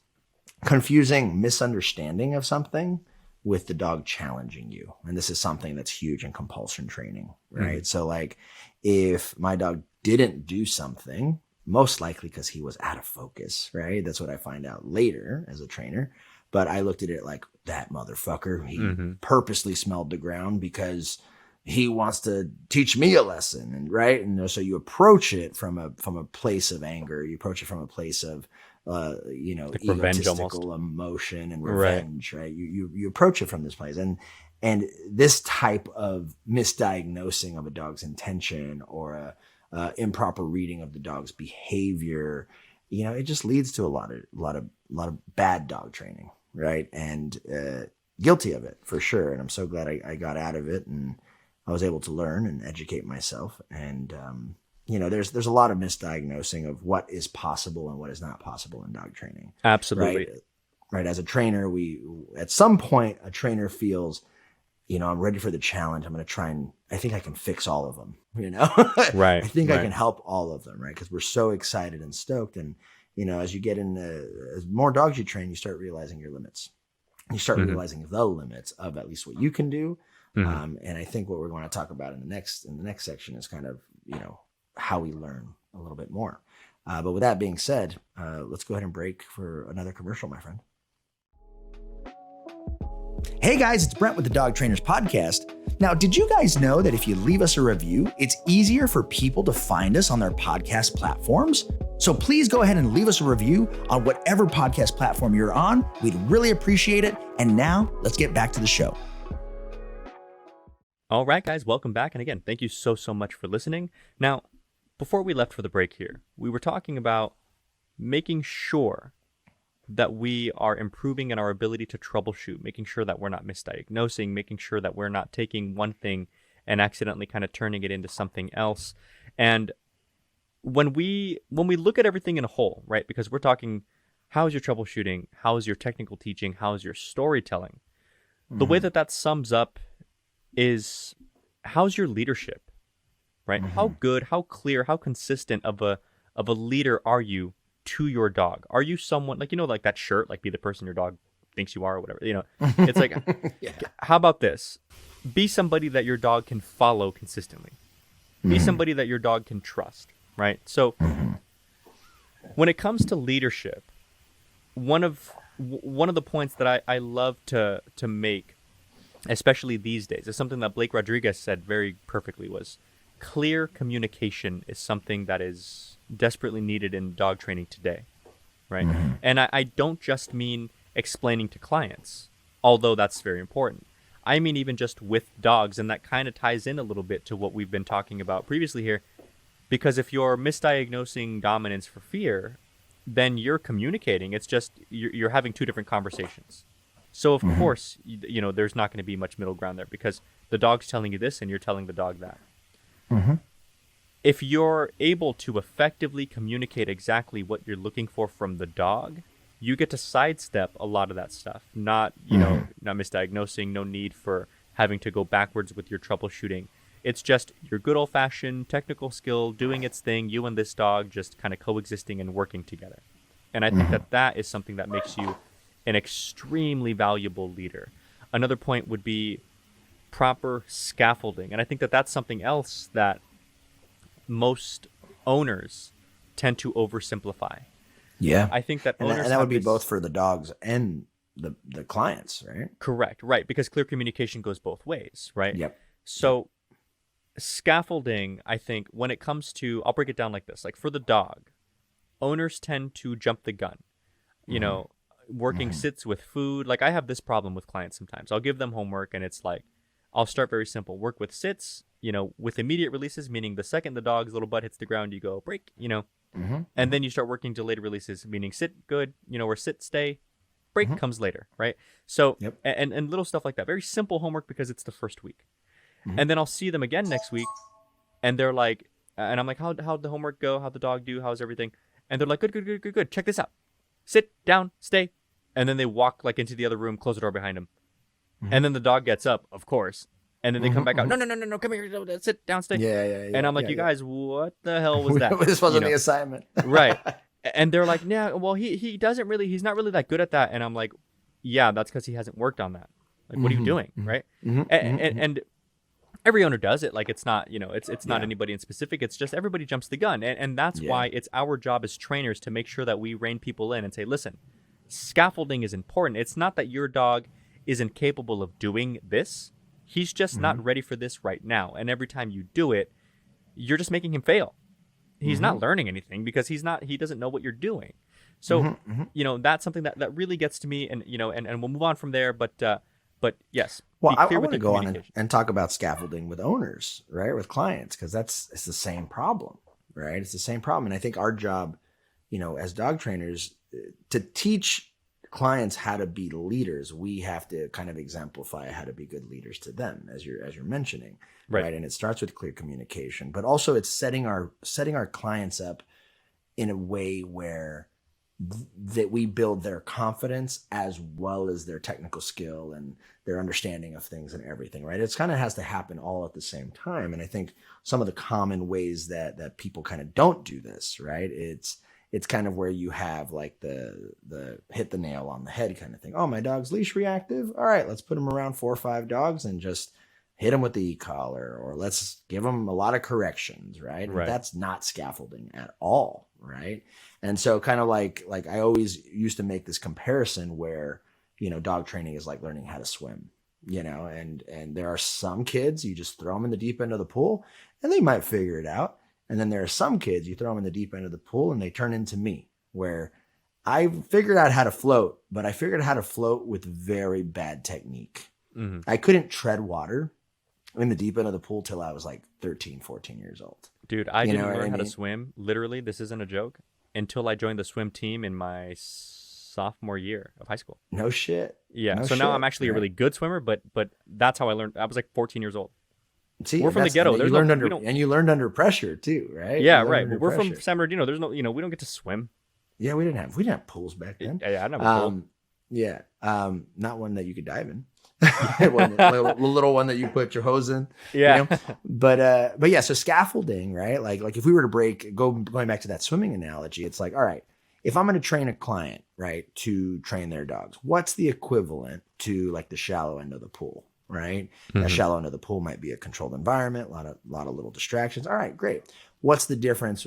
A: confusing misunderstanding of something with the dog challenging you. And this is something that's huge in compulsion training, right? So like if my dog didn't do something, most likely because he was out of focus, right? That's what I find out later as a trainer. But I looked at it like, that motherfucker, he purposely smelled the ground because he wants to teach me a lesson, and right? And so you approach it from a place of anger. You approach it from a place of like revenge, egotistical emotion and revenge, right? You approach it from this place, and this type of misdiagnosing of a dog's intention or a improper reading of the dog's behavior, it just leads to a lot of bad dog training, right? And guilty of it for sure. And I'm so glad I got out of it, and I was able to learn and educate myself. And there's a lot of misdiagnosing of what is possible and what is not possible in dog training.
B: Absolutely.
A: Right. As a trainer, at some point, a trainer feels I'm ready for the challenge. I'm going to try and I think I can fix all of them,
B: Right.
A: I think I
B: right.
A: can help all of them, right? Because we're so excited and stoked. And, as you get into, as more dogs you train, you start realizing your limits. You start
B: Mhm.
A: realizing the limits of at least what you can do.
B: Mhm.
A: And I think what we're going to talk about in the next section is kind of, how we learn a little bit more. But with that being said, let's go ahead and break for another commercial, my friend. Hey guys, it's Brent with the Dog Trainers Podcast. Now, did you guys know that if you leave us a review, it's easier for people to find us on their podcast platforms? So please go ahead and leave us a review on whatever podcast platform you're on. We'd really appreciate it. And now let's get back to the show.
B: All right, guys, welcome back. And again, thank you so much for listening. Now, before we left for the break here, we were talking about making sure that we are improving in our ability to troubleshoot, making sure that we're not misdiagnosing, making sure that we're not taking one thing and accidentally kind of turning it into something else. And when we look at everything in a whole, right? Because we're talking, how's your troubleshooting? How's your technical teaching? How's your storytelling? The way that sums up is, how's your leadership, right? How good, how clear, how consistent of a leader are you to your dog? Are you someone like that shirt, like be the person your dog thinks you are or whatever, it's like,
A: Yeah.
B: how about this? Be somebody that your dog can follow consistently. Be somebody that your dog can trust, right? So when it comes to leadership, one of the points that I love to make, especially these days, is something that Blake Rodriguez said very perfectly, was clear communication is something that is desperately needed in dog training today, right? And I don't just mean explaining to clients, although that's very important. I mean even just with dogs, and that kind of ties in a little bit to what we've been talking about previously here, because if you're misdiagnosing dominance for fear, then you're communicating. It's just you're having two different conversations. So of course, there's not going to be much middle ground there, because the dog's telling you this and you're telling the dog that. If you're able to effectively communicate exactly what you're looking for from the dog, you get to sidestep a lot of that stuff. Not misdiagnosing, no need for having to go backwards with your troubleshooting. It's just your good old-fashioned technical skill doing its thing, you and this dog just kind of coexisting and working together. And I think that is something that makes you an extremely valuable leader. Another point would be proper scaffolding. And I think that's something else that most owners tend to oversimplify.
A: Yeah.
B: I think that owners
A: and that would be
B: have this-
A: both for the dogs and the clients, right?
B: Correct, right, because clear communication goes both ways, right?
A: Yep.
B: So scaffolding, I think, when it comes to, I'll break it down like this. Like for the dog, owners tend to jump the gun. Working sits with food. Like I have this problem with clients sometimes. I'll give them homework and it's like, I'll start very simple. Work with sits, with immediate releases, meaning the second the dog's little butt hits the ground, you go break, and then you start working delayed releases, meaning sit good, or sit, stay, break comes later, right? So,
A: Yep.
B: and little stuff like that. Very simple homework because it's the first week. And then I'll see them again next week and they're like, and I'm like, how'd the homework go? How'd the dog do? How's everything? And they're like, good. Check this out. Sit down, stay. And then they walk like into the other room, close the door behind them. And then the dog gets up, of course. And then they come back out. No, come here. Sit down, stay.
A: Yeah.
B: And I'm like, you guys, what the hell was that?
A: This wasn't the assignment.
B: Right. And they're like, yeah, well, he's not really that good at that. And I'm like, yeah, that's because he hasn't worked on that. Like, what are you doing? Right. And every owner does it. Like, it's not, it's not anybody in specific. It's just everybody jumps the gun. And that's why it's our job as trainers to make sure that we rein people in and say, listen, scaffolding is important. It's not that your dog isn't capable of doing this. He's just not ready for this right now. And every time you do it, you're just making him fail. He's not learning anything because he doesn't know what you're doing. So, that's something that really gets to me, and we'll move on from there. But yes.
A: Well, I
B: with
A: want to
B: the
A: go on
B: communication.
A: and talk about scaffolding with owners, right? With clients, because it's the same problem, right? It's the same problem. And I think our job, as dog trainers, to teach clients how to be leaders, we have to kind of exemplify how to be good leaders to them, as you're mentioning, right? And it starts with clear communication, but also it's setting our clients up in a way where that we build their confidence as well as their technical skill and their understanding of things and everything, right? It's kind of has to happen all at the same time. And I think some of the common ways that people kind of don't do this, right? It's kind of where you have like the hit the nail on the head kind of thing. Oh, my dog's leash reactive. All right, let's put him around 4 or 5 dogs and just hit him with the e-collar, or let's give him a lot of corrections, right?
B: Right.
A: That's not scaffolding at all, right? And so kind of like I always used to make this comparison where, dog training is like learning how to swim, and there are some kids you just throw them in the deep end of the pool and they might figure it out. And then there are some kids you throw them in the deep end of the pool and they turn into me, where I figured out how to float, but I figured out how to float with very bad technique.
B: Mm-hmm.
A: I couldn't tread water in the deep end of the pool till I was like 13, 14 years old.
B: Dude, I
A: You
B: didn't
A: know what
B: learn
A: I
B: how to
A: mean?
B: swim. Literally, this isn't a joke. Until I joined the swim team in my sophomore year of high school.
A: No shit.
B: Yeah.
A: No
B: So now
A: shit,
B: I'm actually a
A: right?
B: really good swimmer, but that's how I learned. I was like 14 years old.
A: See,
B: We're from the
A: that's-
B: ghetto.
A: and
B: There's
A: you
B: no-
A: learned
B: we
A: under
B: don't-
A: and you learned under pressure too, right?
B: Yeah,
A: You learned
B: right.
A: under
B: But we're from
A: pressure.
B: San Bernardino. There's no, we don't get to swim.
A: Yeah, we didn't have pools back then.
B: Yeah, I don't have a pool.
A: Yeah, not one that you could dive in. The little one that you put your hose in.
B: Yeah.
A: But yeah, so scaffolding, right? Like if we were to going back to that swimming analogy, it's like, all right, if I'm going to train a client, right, to train their dogs, what's the equivalent to like the shallow end of the pool, right?
B: Mm-hmm.
A: That shallow end of the pool might be a controlled environment, a lot of little distractions. All right, great. What's the difference?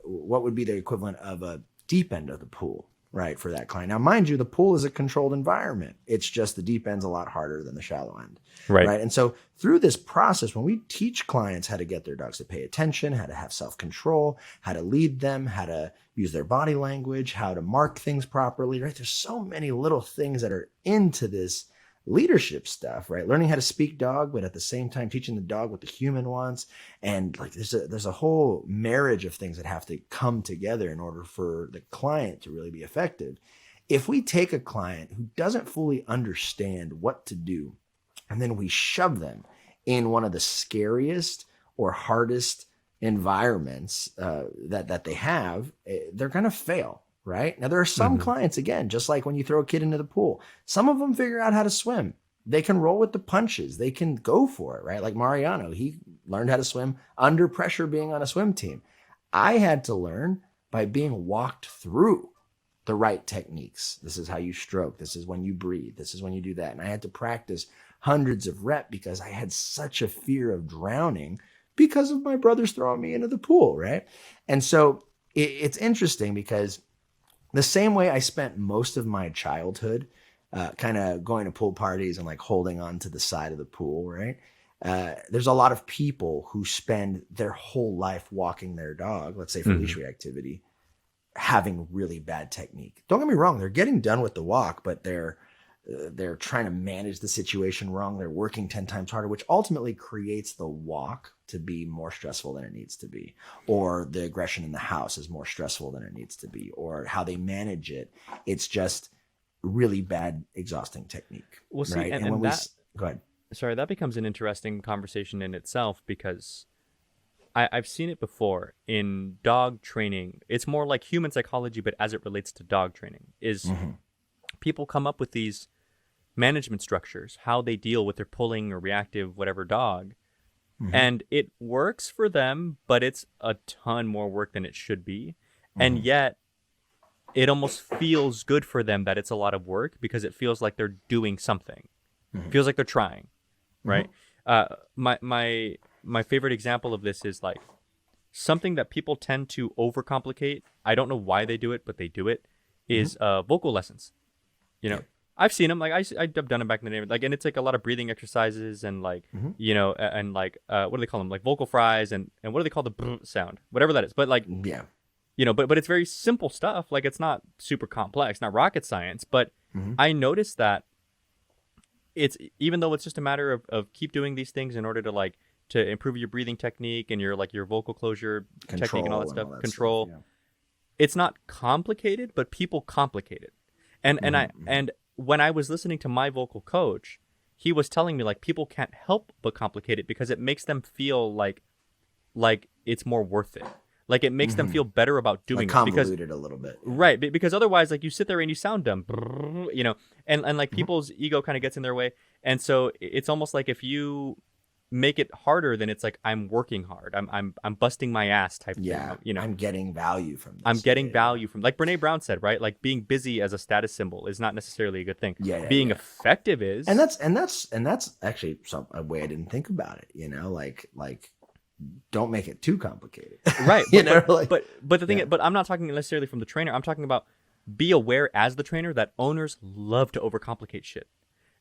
A: What would be the equivalent of a deep end of the pool, right, for that client? Now, mind you, the pool is a controlled environment. It's just the deep end's a lot harder than the shallow end.
B: Right.
A: And so through this process, when we teach clients how to get their dogs to pay attention, how to have self-control, how to lead them, how to use their body language, how to mark things properly, right? There's so many little things that are into this leadership stuff, right? Learning how to speak dog, but at the same time teaching the dog what the human wants. And like there's a whole marriage of things that have to come together in order for the client to really be effective. If we take a client who doesn't fully understand what to do, and then we shove them in one of the scariest or hardest environments that they have, they're going to fail, right? Now, there are some clients, again, just like when you throw a kid into the pool, some of them figure out how to swim. They can roll with the punches. They can go for it, right? Like Mariano, he learned how to swim under pressure being on a swim team. I had to learn by being walked through the right techniques. This is how you stroke. This is when you breathe. This is when you do that. And I had to practice hundreds of reps because I had such a fear of drowning because of my brothers throwing me into the pool, right? And so it's interesting because the same way I spent most of my childhood kind of going to pool parties and like holding on to the side of the pool, right? There's a lot of people who spend their whole life walking their dog, let's say for leash reactivity, having really bad technique. Don't get me wrong, they're getting done with the walk, but they're trying to manage the situation wrong. They're working 10 times harder, which ultimately creates the walk to be more stressful than it needs to be, or the aggression in the house is more stressful than it needs to be, or how they manage it. It's just really bad, exhausting technique.
B: Well, see,
A: right?
B: and
A: when
B: that,
A: go ahead.
B: sorry, that becomes an interesting conversation in itself because I've seen it before in dog training. It's more like human psychology, but as it relates to dog training, is people come up with these management structures, how they deal with their pulling or reactive, whatever dog. And it works for them, but it's a ton more work than it should be. And yet it almost feels good for them that it's a lot of work because it feels like they're doing something. It feels like they're trying, right? My favorite example of this is like something that people tend to overcomplicate. I don't know why they do it, but they do it. Is vocal lessons. You know, I've seen them. Like I've done them back in the day. Like, and it's like a lot of breathing exercises and like you know, and like what do they call them? Like vocal fries and what do they call the brr sound? Whatever that is. But like
A: Yeah.
B: you know, but it's very simple stuff. Like it's not super complex, not rocket science. But I noticed that it's even though it's just a matter of keep doing these things in order to like to improve your breathing technique and your like your vocal closure technique and all that stuff. Control.
A: Stuff, yeah.
B: It's not complicated, but people complicate it. And and when I was listening to my vocal coach, he was telling me like people can't help but complicate it because it makes them feel like it's more worth it. Like it makes them feel better about doing
A: Like
B: it because
A: convoluted a little bit.
B: right, because otherwise like you sit there and you sound dumb, you know, and like people's ego kind of gets in their way. And so it's almost like if you make it harder, then it's like I'm working hard. I'm busting my ass type
A: Yeah,
B: thing, you know.
A: I'm getting value from this.
B: I'm getting
A: Yeah,
B: value from, like Brene Brown said, right? Like being busy as a status symbol is not necessarily a good thing.
A: Yeah,
B: Being
A: yeah.
B: effective is.
A: And that's actually a way I didn't think about it. You know, like don't make it too complicated.
B: right.
A: You
B: But,
A: know,
B: but,
A: like-
B: but the thing,
A: yeah.
B: but I'm not talking necessarily from the trainer. I'm talking about be aware as the trainer that owners love to overcomplicate shit.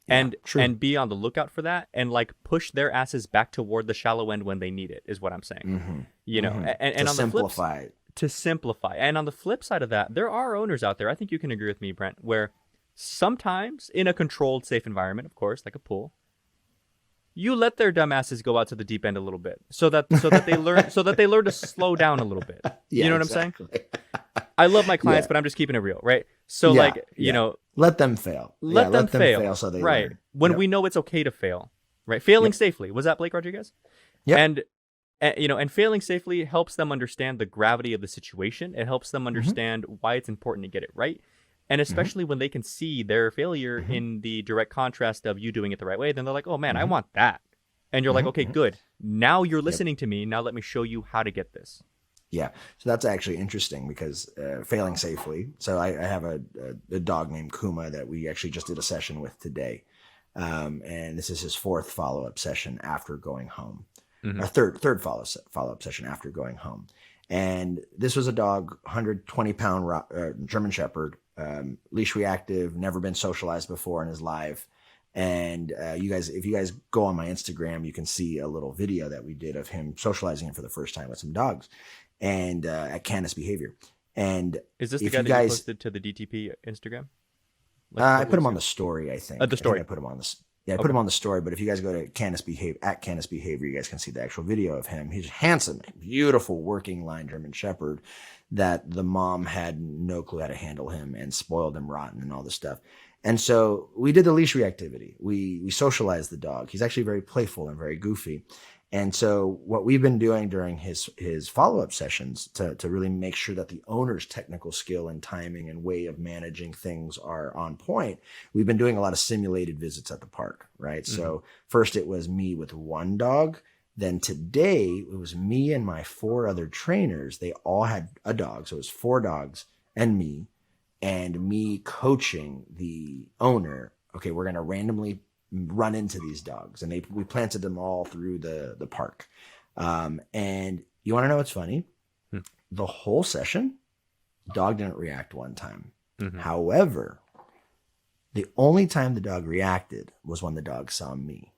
A: Yeah, true.
B: And be on the lookout for that and like push their asses back toward the shallow end when they need it is what I'm saying. You know, and
A: to
B: on the flip
A: simplify.
B: to simplify. And on the flip side of that, there are owners out there, I think you can agree with me, Brent, where sometimes in a controlled, safe environment, of course, like a pool, you let their dumbasses go out to the deep end a little bit so that they learn to slow down a little bit.
A: Yeah,
B: You know what I'm saying?
A: exactly.
B: I love my clients,
A: Yeah.
B: but I'm just keeping it real, right? So
A: Yeah,
B: like, you
A: yeah.
B: know,
A: Let them fail.
B: let
A: Yeah,
B: them fail.
A: so they
B: right.
A: learn.
B: When
A: Yep.
B: we know it's okay to fail, right? Failing
A: Yep.
B: safely. Was that Blake Rodriguez?
A: Yep.
B: And you know, and failing safely helps them understand the gravity of the situation. It helps them understand why it's important to get it right. And especially when they can see their failure in the direct contrast of you doing it the right way, then they're like, "Oh man, I want that." And you're like, "Okay, good. Now you're listening to me. Now let me show you how to get this."
A: Yeah, so that's actually interesting because failing safely. So I have a dog named Kuma that we actually just did a session with today, and this is his fourth follow-up session after going home, or third follow-up session after going home. And this was a dog, 120-pound German Shepherd, leash reactive, never been socialized before in his life. And if you guys go on my Instagram, you can see a little video that we did of him socializing for the first time with some dogs, and at Canis Behavior. And
B: Is this the
A: if
B: guy
A: you
B: that you
A: guys,
B: posted to the DTP Instagram?
A: I
B: what
A: put him
B: was
A: on
B: it?
A: the story, I think.
B: The story.
A: I put him on this. Yeah, I put him on the story. But if you guys go to Canis Behavior, you guys can see the actual video of him. He's handsome, beautiful working line German Shepherd that the mom had no clue how to handle him and spoiled him rotten and all this stuff. And so we did the leash reactivity. We socialized the dog. He's actually very playful and very goofy. And so what we've been doing during his follow-up sessions to really make sure that the owner's technical skill and timing and way of managing things are on point, we've been doing a lot of simulated visits at the park, right? So first it was me with one dog. Then today it was me and my 4 other trainers. They all had a dog. So it was 4 dogs and me coaching the owner. Okay, we're going to randomly run into these dogs, and we planted them all through the park. And you want to know what's funny? The whole session, dog didn't react one time. However, the only time the dog reacted was when the dog saw me.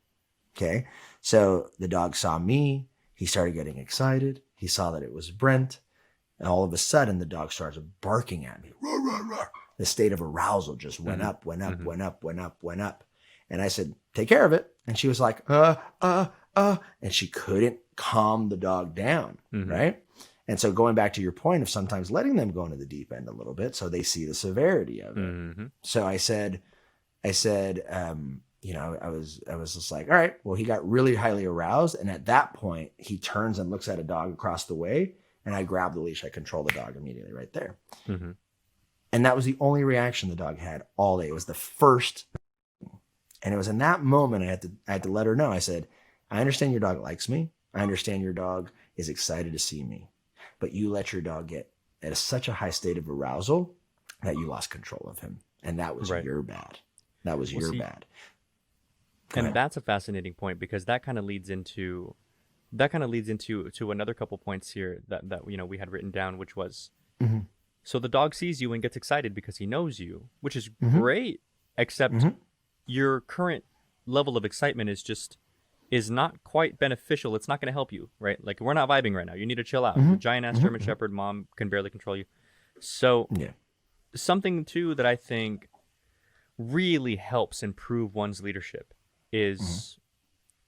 A: Okay, so the dog saw me. He started getting excited. He saw that it was Brent. And all of a sudden, the dog starts barking at me. Roar, roar, roar. The state of arousal just went up, went up, went up, went up, went up. And I said, take care of it. And she was like, and she couldn't calm the dog down, right? And so going back to your point of sometimes letting them go into the deep end a little bit so they see the severity of it. So I said, you know, I was just like, all right, well, he got really highly aroused. And at that point, he turns and looks at a dog across the way. And I grab the leash. I control the dog immediately right there. And that was the only reaction the dog had all day. It was the first. And it was in that moment I had to let her know. I said, I understand your dog likes me. I understand your dog is excited to see me. But you let your dog get at such a high state of arousal that you lost control of him. And that was your bad. That was your bad.
B: And that's a fascinating point because that kind of leads into another couple points here that you know we had written down, which was so the dog sees you and gets excited because he knows you, which is great, except your current level of excitement is not quite beneficial. It's not going to help you, right? Like we're not vibing right now. You need to chill out. Giant ass German Shepherd mom can barely control you. So something too that I think really helps improve one's leadership is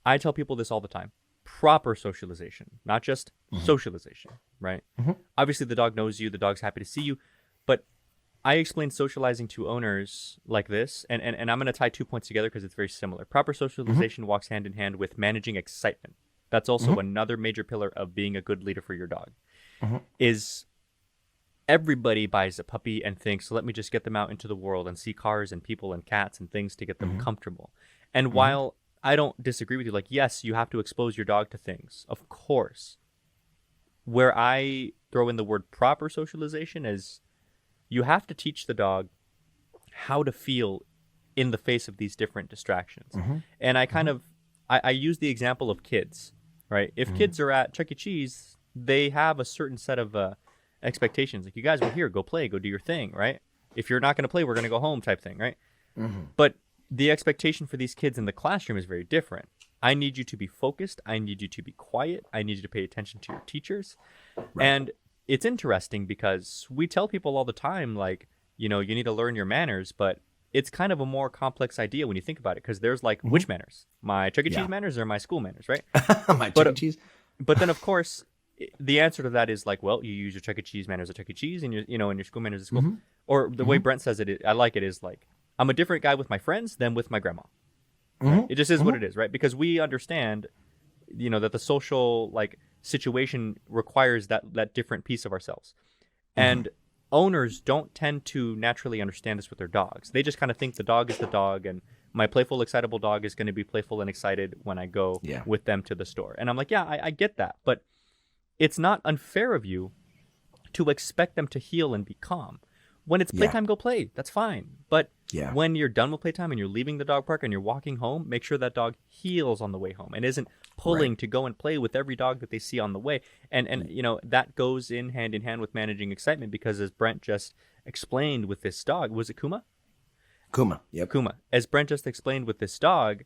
B: I tell people this all the time. Proper socialization, not just socialization, right? Obviously the dog knows you, the dog's happy to see you, but I explain socializing to owners like this, and I'm going to tie 2 points together because it's very similar. Proper socialization walks hand in hand with managing excitement. That's also another major pillar of being a good leader for your dog. is everybody buys a puppy and thinks, let me just get them out into the world and see cars and people and cats and things to get them comfortable. And while I don't disagree with you, like, yes, you have to expose your dog to things, of course. Where I throw in the word proper socialization is you have to teach the dog how to feel in the face of these different distractions. And I kind of, I use the example of kids, right? If kids are at Chuck E. Cheese, they have a certain set of expectations. Like, you guys were here, go play, go do your thing, right? If you're not going to play, we're going to go home type thing, right? But the expectation for these kids in the classroom is very different. I need you to be focused. I need you to be quiet. I need you to pay attention to your teachers. And it's interesting because we tell people all the time, like, you know, you need to learn your manners, but it's kind of a more complex idea when you think about it, because there's like, which manners? My Chuck E. Cheese manners or my school manners, right?
A: My Chuck E. Cheese.
B: But then, of course, the answer to that is like, well, you use your Chuck E. Cheese manners at Chuck E. Cheese, and and your school manners at school. Or the way Brent says it, I like it, is like, I'm a different guy with my friends than with my grandma. Right? It just is what it is, right? Because we understand, that the social like situation requires that different piece of ourselves, and owners don't tend to naturally understand this with their dogs. They just kind of think the dog is the dog, and my playful, excitable dog is going to be playful and excited when I go with them to the store. And I'm like, yeah, I get that, but it's not unfair of you to expect them to heal and be calm. When it's playtime, go play. That's fine. But when you're done with playtime and you're leaving the dog park and you're walking home, make sure that dog heals on the way home and isn't pulling to go and play with every dog that they see on the way. And that goes in hand with managing excitement, because as Brent just explained with this dog, was it Kuma?
A: Kuma, yep.
B: Kuma. As Brent just explained with this dog,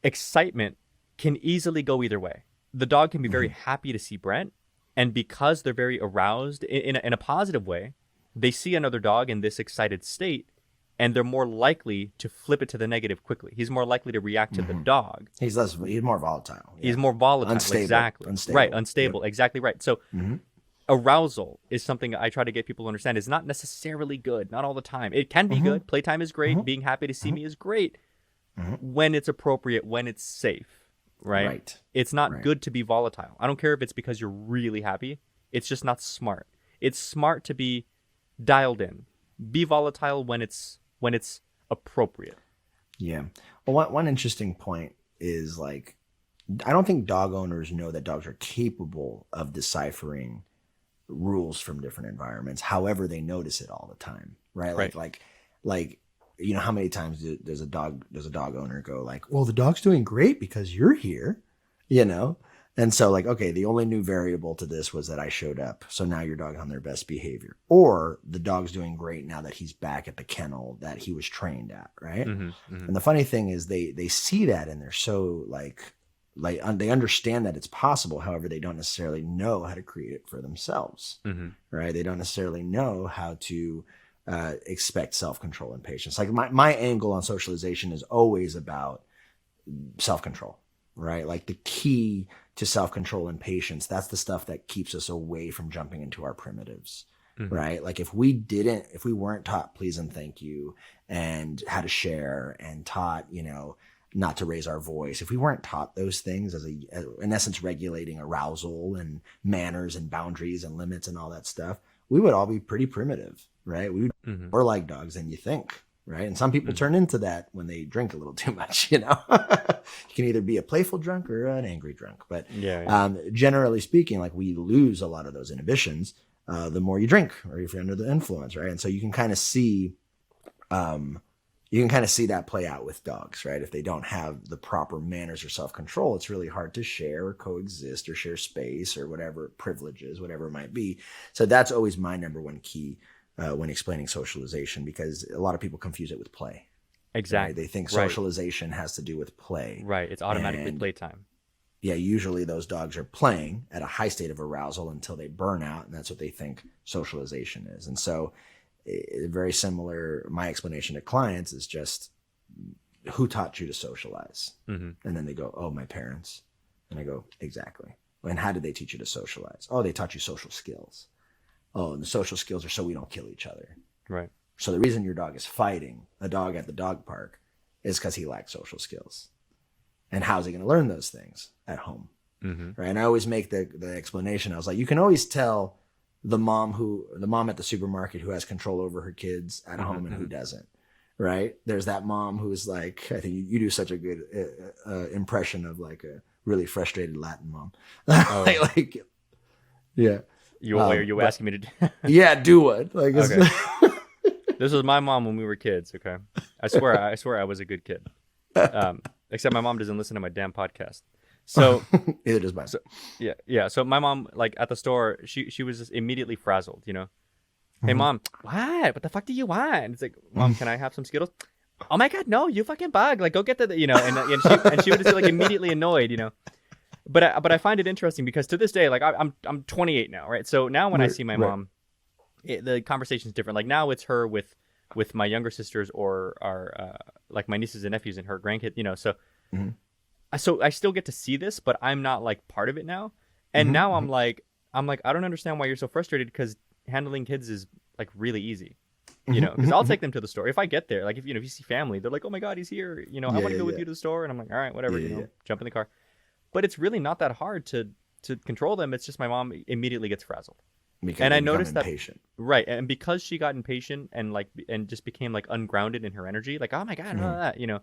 B: excitement can easily go either way. The dog can be very happy to see Brent, and because they're very aroused in a positive way, they see another dog in this excited state, and they're more likely to flip it to the negative quickly. He's more likely to react to the dog.
A: He's more volatile. Yeah.
B: He's more volatile.
A: Unstable.
B: Exactly.
A: Unstable.
B: Right. Unstable. Yep. Exactly right. So arousal is something I try to get people to understand is not necessarily good. Not all the time. It can be good. Playtime is great. Being happy to see me is great when it's appropriate, when it's safe. Right. It's not good to be volatile. I don't care if it's because you're really happy. It's just not smart. It's smart to be dialed in. Be volatile when it's appropriate.
A: Yeah. Well, one interesting point is, like, I don't think dog owners know that dogs are capable of deciphering rules from different environments. However, they notice it all the time, right? Like, how many times does a dog owner go like, well, the dog's doing great because you're here, And so, like, okay, the only new variable to this was that I showed up. So now your dog's on their best behavior. Or the dog's doing great now that he's back at the kennel that he was trained at, right? And the funny thing is they see that, and they're so like they understand that it's possible. However, they don't necessarily know how to create it for themselves, right? They don't necessarily know how to expect self-control and patience. Like my angle on socialization is always about self-control, right? Like the key to self-control and patience, that's the stuff that keeps us away from jumping into our primitives, right? Like if we weren't taught please and thank you and how to share and taught, not to raise our voice, if we weren't taught those things as in essence, regulating arousal and manners and boundaries and limits and all that stuff, we would all be pretty primitive, right? We would more like dogs than you think. Right. And some people turn into that when they drink a little too much, You can either be a playful drunk or an angry drunk. But generally speaking, like, we lose a lot of those inhibitions the more you drink or if you're under the influence. Right. And so you can kind of see that play out with dogs. Right. If they don't have the proper manners or self-control, it's really hard to share or coexist or share space or whatever privileges, whatever it might be. So that's always my number one key when explaining socialization, because a lot of people confuse it with play.
B: Exactly.
A: Right? They think socialization has to do with play.
B: Right. It's automatically playtime.
A: Yeah. Usually those dogs are playing at a high state of arousal until they burn out. And that's what they think socialization is. And so very similar, my explanation to clients is just, who taught you to socialize? And then they go, oh, my parents. And I go, exactly. And how did they teach you to socialize? Oh, they taught you social skills. Oh, and the social skills are so we don't kill each other.
B: Right.
A: So the reason your dog is fighting a dog at the dog park is because he lacks social skills. And how's he going to learn those things? At home. right? And I always make the explanation. I was like, you can always tell the mom at the supermarket who has control over her kids at home and who doesn't, right? There's that mom who's like, I think you do such a good impression of like a really frustrated Latin mom. like, yeah.
B: Are you asking me to do?
A: Yeah, do what? Like,
B: Okay. This was my mom when we were kids. Okay, I swear I was a good kid. Except my mom doesn't listen to my damn podcast. So
A: neither does mine.
B: So, yeah. So my mom, like at the store, she was just immediately frazzled. You know, hey mom, what the fuck do you want? It's like, mom, can I have some Skittles? Oh my god, no, you fucking bug! Like, go get the, you know, and she would just be like immediately annoyed, you know. But I find it interesting because to this day, like I'm 28 now, right? So now when I see my mom, the conversation's different. Like now it's her with my younger sisters or our like my nieces and nephews and her grandkids, you know. So so I still get to see this, but I'm not like part of it now. And now I'm like I don't understand why you're so frustrated, because handling kids is like really easy. You know, because I'll take them to the store if I get there. Like if you see family, they're like, oh my god, he's here. You know, I want to go with you to the store, and I'm like, all right, whatever. You know, jump in the car. But it's really not that hard to control them. It's just my mom immediately gets frazzled.
A: And I noticed that impatient.
B: Right, and because she got impatient and just became like ungrounded in her energy, like, oh my god, you know,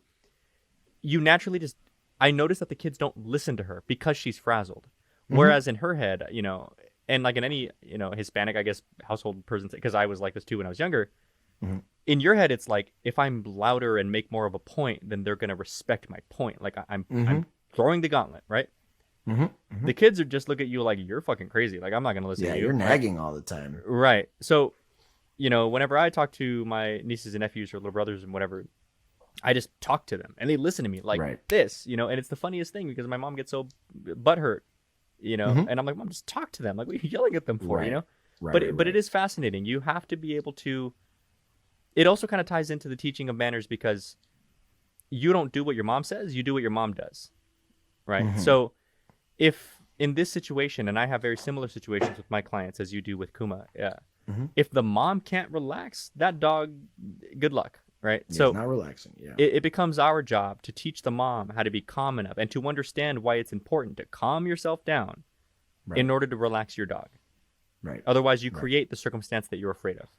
B: you naturally just, I noticed that the kids don't listen to her because she's frazzled. Whereas in her head, you know, and like in any, you know, Hispanic, I guess, household person, because I was like this too when I was younger. In your head, it's like, if I'm louder and make more of a point, then they're gonna respect my point. Like I'm throwing the gauntlet, right? The kids are just look at you like, you're fucking crazy. Like, I'm not gonna listen to you.
A: Yeah, you're nagging all the time.
B: Right. So, you know, whenever I talk to my nieces and nephews or little brothers and whatever, I just talk to them and they listen to me like this, you know. And it's the funniest thing because my mom gets so butthurt, you know, and I'm like, Mom, just talk to them. Like, what are you yelling at them for, you know? But it is fascinating. You have to be able to. It also kind of ties into the teaching of manners, because you don't do what your mom says, you do what your mom does, right? So if in this situation, and I have very similar situations with my clients as you do with Kuma, if the mom can't relax, that dog, good luck, right?
A: Yeah,
B: so
A: it's not relaxing. Yeah,
B: it becomes our job to teach the mom how to be calm enough and to understand why it's important to calm yourself down in order to relax your dog.
A: Right.
B: Otherwise, you create the circumstance that you're afraid of.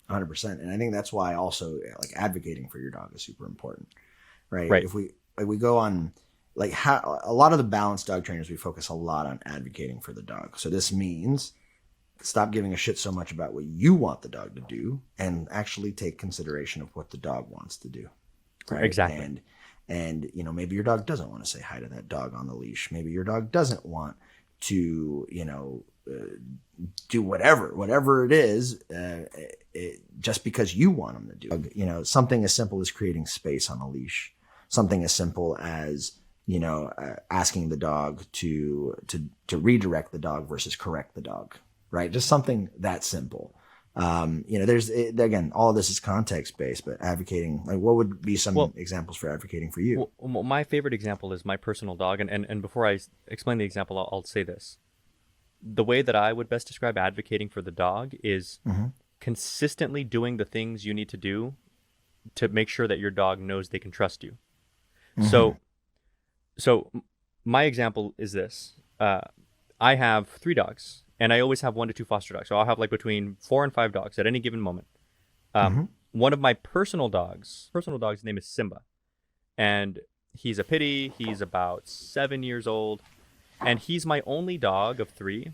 A: 100%. And I think that's why also like advocating for your dog is super important, right? If we go on like how a lot of the balanced dog trainers, we focus a lot on advocating for the dog. So this means stop giving a shit so much about what you want the dog to do and actually take consideration of what the dog wants to do. Right?
B: Exactly.
A: And you know, maybe your dog doesn't want to say hi to that dog on the leash. Maybe your dog doesn't want to, you know, do whatever it is, just because you want them to do. You know, something as simple as creating space on a leash. Something as simple as, you know, asking the dog to redirect the dog versus correct the dog. Right? Just something that simple. You know, again, all of this is context based, but advocating, like, what would be some examples for advocating for you?
B: Well, my favorite example is my personal dog, and before I explain the example, I'll say this. The way that I would best describe advocating for the dog is consistently doing the things you need to do to make sure that your dog knows they can trust you. So my example is this. I have 3 dogs, and I always have 1 to 2 foster dogs. So I'll have like between 4 and 5 dogs at any given moment. One of my personal dogs' name is Simba, and he's a pitty. He's about 7 years old. And he's my only dog of 3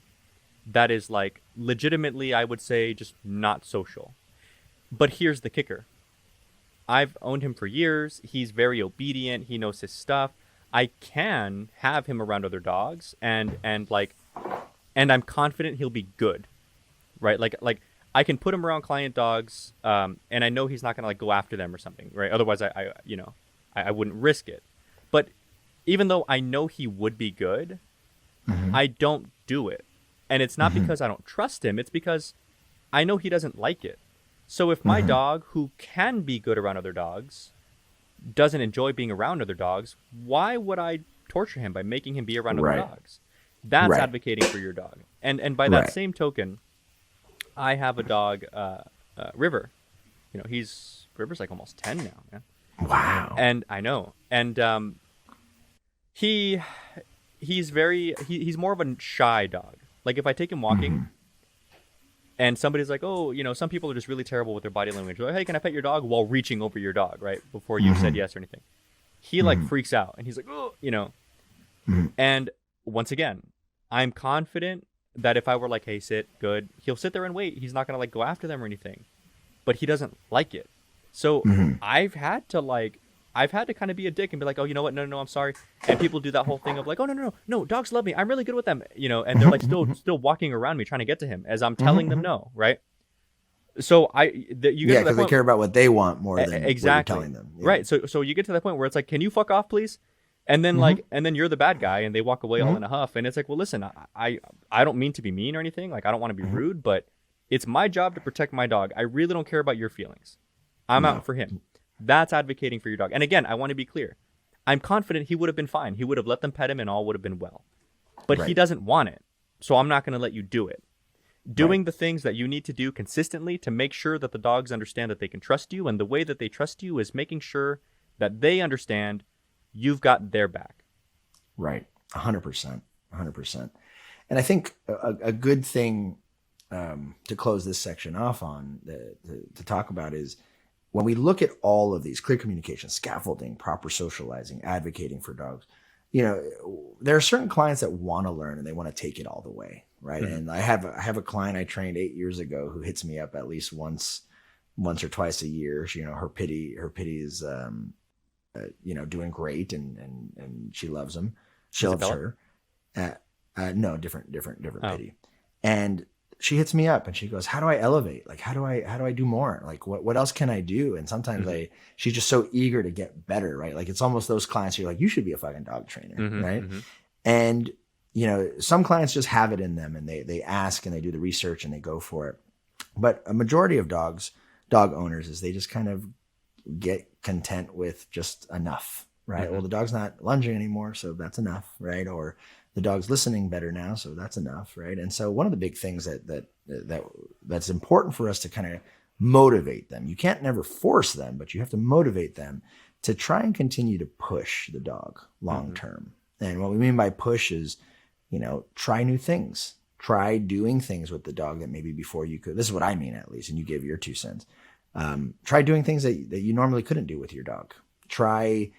B: that is like legitimately, I would say, just not social. But here's the kicker. I've owned him for years. He's very obedient. He knows his stuff. I can have him around other dogs and I'm confident he'll be good. Right? Like I can put him around client dogs, and I know he's not gonna like go after them or something, right? Otherwise I wouldn't risk it. But even though I know he would be good, I don't do it. And it's not because I don't trust him. It's because I know he doesn't like it. So if my dog, who can be good around other dogs, doesn't enjoy being around other dogs, why would I torture him by making him be around other dogs? That's advocating for your dog. And by that same token, I have a dog, River. You know, River's like almost 10 now, man.
A: Wow.
B: And I know. And he's more of a shy dog. Like if I take him walking and somebody's like, oh, some people are just really terrible with their body language. They're like, hey, can I pet your dog, while reaching over your dog, right, before you said yes or anything. He like freaks out and he's like, oh, And once again, I'm confident that if I were like, hey, sit, good, he'll sit there and wait. He's not gonna like go after them or anything. But he doesn't like it. So I've had to kind of be a dick and be like, oh, you know what? No, I'm sorry. And people do that whole thing of like, oh, no, dogs love me. I'm really good with them, and they're like still walking around me trying to get to him as I'm telling them no, right? So you get to that
A: because they
B: point,
A: care about what they want more than
B: exactly
A: what you're telling them. Yeah.
B: Right. So you get to that point where it's like, can you fuck off, please? And then and then you're the bad guy and they walk away all in a huff. And it's like, well, listen, I don't mean to be mean or anything. Like, I don't want to be rude, but it's my job to protect my dog. I really don't care about your feelings. I'm out for him. That's advocating for your dog. And again, I want to be clear. I'm confident he would have been fine. He would have let them pet him and all would have been well. But he doesn't want it. So I'm not going to let you do it. Doing the things that you need to do consistently to make sure that the dogs understand that they can trust you. And the way that they trust you is making sure that they understand you've got their back.
A: Right. 100%. 100%. And I think a good thing to close this section off on, to talk about, is when we look at all of these: clear communication, scaffolding, proper socializing, advocating for dogs, there are certain clients that want to learn and they want to take it all the way. Right. And I have a client I trained 8 years ago who hits me up at least once or twice a year. Her pity is, doing great and she loves him. She loves her. No, different pity. And she hits me up and she goes, how do I elevate? Like, how do I do more? Like, what else can I do? And sometimes she's just so eager to get better, right? Like, it's almost those clients who are like, you should be a fucking dog trainer, right? And, some clients just have it in them and they ask and they do the research and they go for it. But a majority of dog owners is they just kind of get content with just enough, right? Well, the dog's not lunging anymore, so that's enough, right? Or the dog's listening better now, so that's enough, right? And so one of the big things that's important for us to kind of motivate them. You can't never force them, but you have to motivate them to try and continue to push the dog long term. And what we mean by push is, try new things. Try doing things with the dog that maybe before you could. This is what I mean, at least, and you give your 2 cents. Try doing things that you normally couldn't do with your dog. Try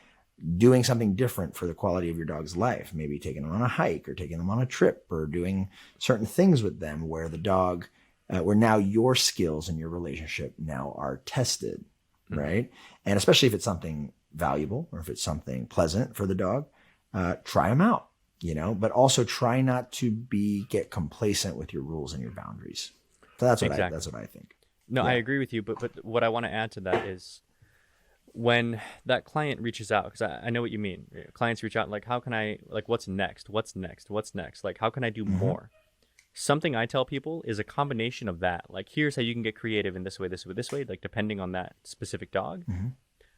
A: doing something different for the quality of your dog's life. Maybe taking them on a hike or taking them on a trip or doing certain things with them where the dog, where now your skills and your relationship now are tested, right? And especially if it's something valuable or if it's something pleasant for the dog, try them out, but also try not to get complacent with your rules and your boundaries. So that's what I think.
B: No, I agree with you. But what I want to add to that is, when that client reaches out, because I know what you mean. Clients reach out like, how can I, like, what's next? Like, how can I do more? Something I tell people is a combination of that. Like, here's how you can get creative in this way, like depending on that specific dog.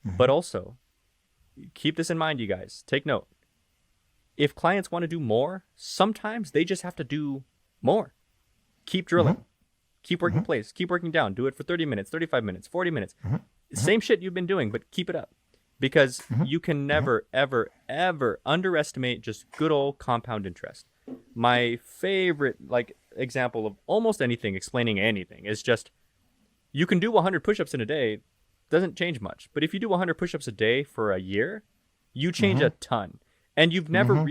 B: But also, keep this in mind, you guys. Take note. If clients want to do more, sometimes they just have to do more. Keep drilling. Keep working plays. Keep working down. Do it for 30 minutes, 35 minutes, 40 minutes. Same shit you've been doing, but keep it up. Because you can never, ever, ever underestimate just good old compound interest. My favorite example of almost anything explaining anything is just, you can do 100 push-ups in a day. Doesn't change much. But if you do 100 push-ups a day for a year, you change a ton. And you've never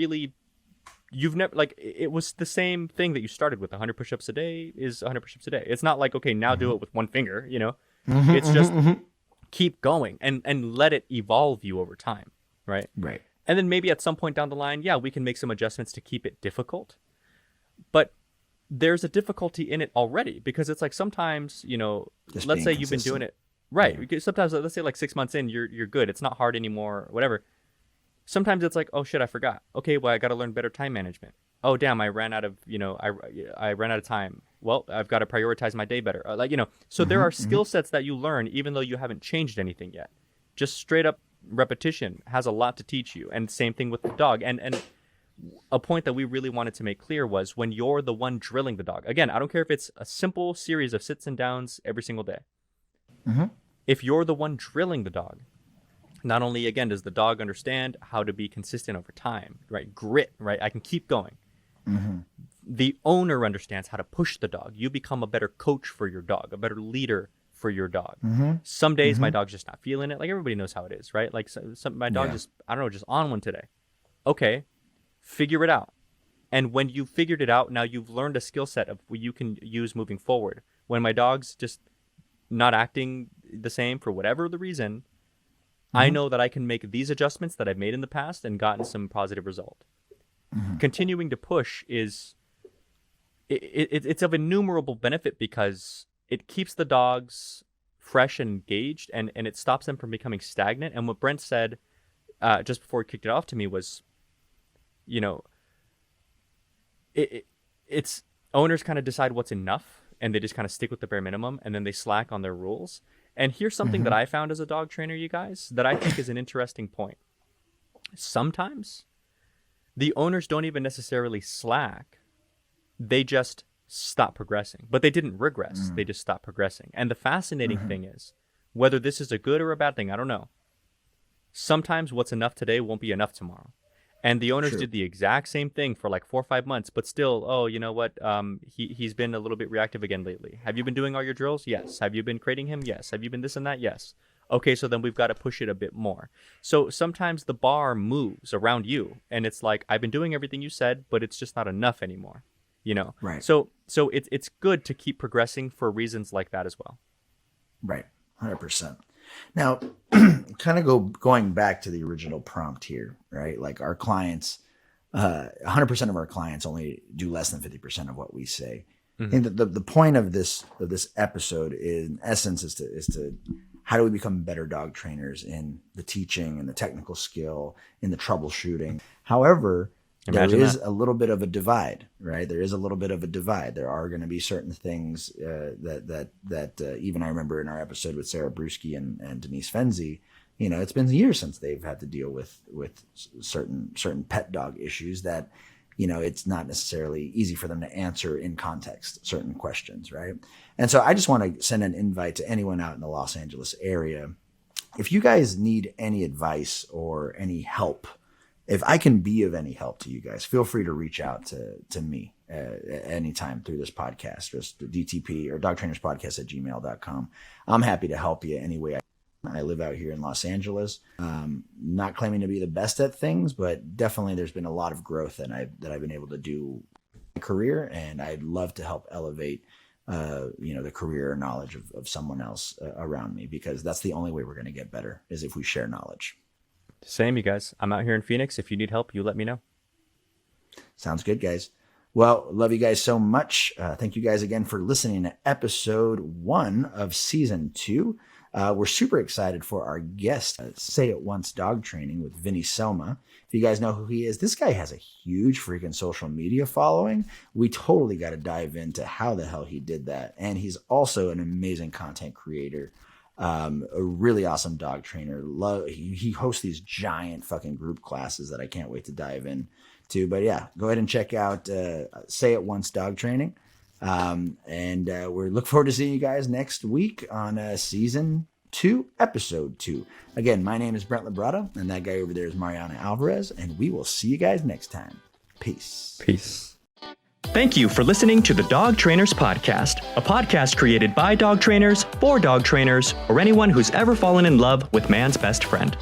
B: it was the same thing that you started with. 100 push-ups a day is 100 push-ups a day. It's not like, okay, now do it with one finger, It's just keep going and let it evolve you over time, right?
A: Right.
B: And then maybe at some point down the line, we can make some adjustments to keep it difficult. But there's a difficulty in it already, because it's like sometimes, let's say you've been doing it right. Yeah. Sometimes, let's say like 6 months in, you're good. It's not hard anymore, whatever. Sometimes it's like, oh shit, I forgot. Okay, well, I got to learn better time management. Oh damn, I ran out of, I ran out of time. Well, I've got to prioritize my day better. So there are skill sets that you learn even though you haven't changed anything yet. Just straight up repetition has a lot to teach you. And same thing with the dog. And a point that we really wanted to make clear was, when you're the one drilling the dog. Again, I don't care if it's a simple series of sits and downs every single day. If you're the one drilling the dog, not only, again, does the dog understand how to be consistent over time, right? Grit, right? I can keep going. The owner understands how to push the dog. You become a better coach for your dog, a better leader for your dog. Some days my dog's just not feeling it. Like everybody knows how it is, right? Like my dog just, I don't know, just on one today. Okay, figure it out. And when you figured it out, now you've learned a skill set of what you can use moving forward. When my dog's just not acting the same for whatever the reason, I know that I can make these adjustments that I've made in the past and gotten some positive result. Continuing to push is, it's of innumerable benefit because it keeps the dogs fresh and engaged, and it stops them from becoming stagnant. And what Brent said just before he kicked it off to me was, you know, it's owners kind of decide what's enough, and they just kind of stick with the bare minimum, and then they slack on their rules. And here's something that I found as a dog trainer, you guys, that I think is an interesting point. Sometimes the owners don't even necessarily slack. They just stop progressing. But they didn't regress. They just stopped progressing. And the fascinating thing is, whether this is a good or a bad thing, I don't know. Sometimes what's enough today won't be enough tomorrow. And the owners did the exact same thing for like 4 or 5 months, but still, oh, you know what? He's been a little bit reactive again lately. Have you been doing all your drills? Yes. Have you been crating him? Yes. Have you been this and that? Yes. Okay, so then we've got to push it a bit more. So sometimes the bar moves around you, and it's like, I've been doing everything you said, but it's just not enough anymore, you know?
A: Right.
B: So it's good to keep progressing for reasons like that as well.
A: Right. 100%. Now, kind of going back to the original prompt here, right? Like our clients, 100% of our clients only do less than 50% of what we say. I think that the point of this episode, in essence, is to how do we become better dog trainers in the teaching and the technical skill, in the troubleshooting. However, there is a little bit of a divide, right? There is a little bit of a divide. There are going to be certain things that even I remember in our episode with Sarah Bruschi and Denise Fenzi, you know, it's been years since they've had to deal with certain pet dog issues that, you know, it's not necessarily easy for them to answer in context certain questions, right? And so I just want to send an invite to anyone out in the Los Angeles area. If you guys need any advice or any help, if I can be of any help to you guys, feel free to reach out to me anytime through this podcast, just DTP or dogtrainerspodcast@gmail.com. I'm happy to help you any way I live out here in Los Angeles. Not claiming to be the best at things, but definitely there's been a lot of growth that I've been able to do in my career, and I'd love to help elevate the career or knowledge of someone else around me, because that's the only way we're going to get better, is if we share knowledge.
B: Same, you guys. I'm out here in Phoenix. If you need help, you let me know.
A: Sounds good, guys. Well, love you guys so much. Thank you guys again for listening to episode 1 of season 2. We're super excited for our guest, Say It Once Dog Training with Vinny Selma. If you guys know who he is, this guy has a huge freaking social media following. We totally got to dive into how the hell he did that. And he's also an amazing content creator. A really awesome dog trainer. He hosts these giant fucking group classes that I can't wait to dive into. But yeah, go ahead and check out Say It Once Dog Training. And we look forward to seeing you guys next week on season 2, episode 2. Again, my name is Brent Labrada, and that guy over there is Mariana Alvarez, and we will see you guys next time. Peace.
B: Peace.
C: Thank you for listening to the Dog Trainers Podcast, a podcast created by dog trainers, for dog trainers, or anyone who's ever fallen in love with man's best friend.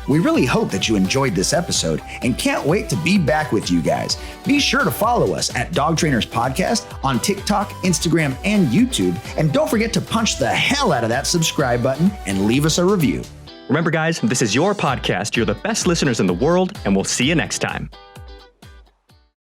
A: We really hope that you enjoyed this episode and can't wait to be back with you guys. Be sure to follow us at Dog Trainers Podcast on TikTok, Instagram, and YouTube. And don't forget to punch the hell out of that subscribe button and leave us a review.
C: Remember, guys, this is your podcast. You're the best listeners in the world, and we'll see you next time.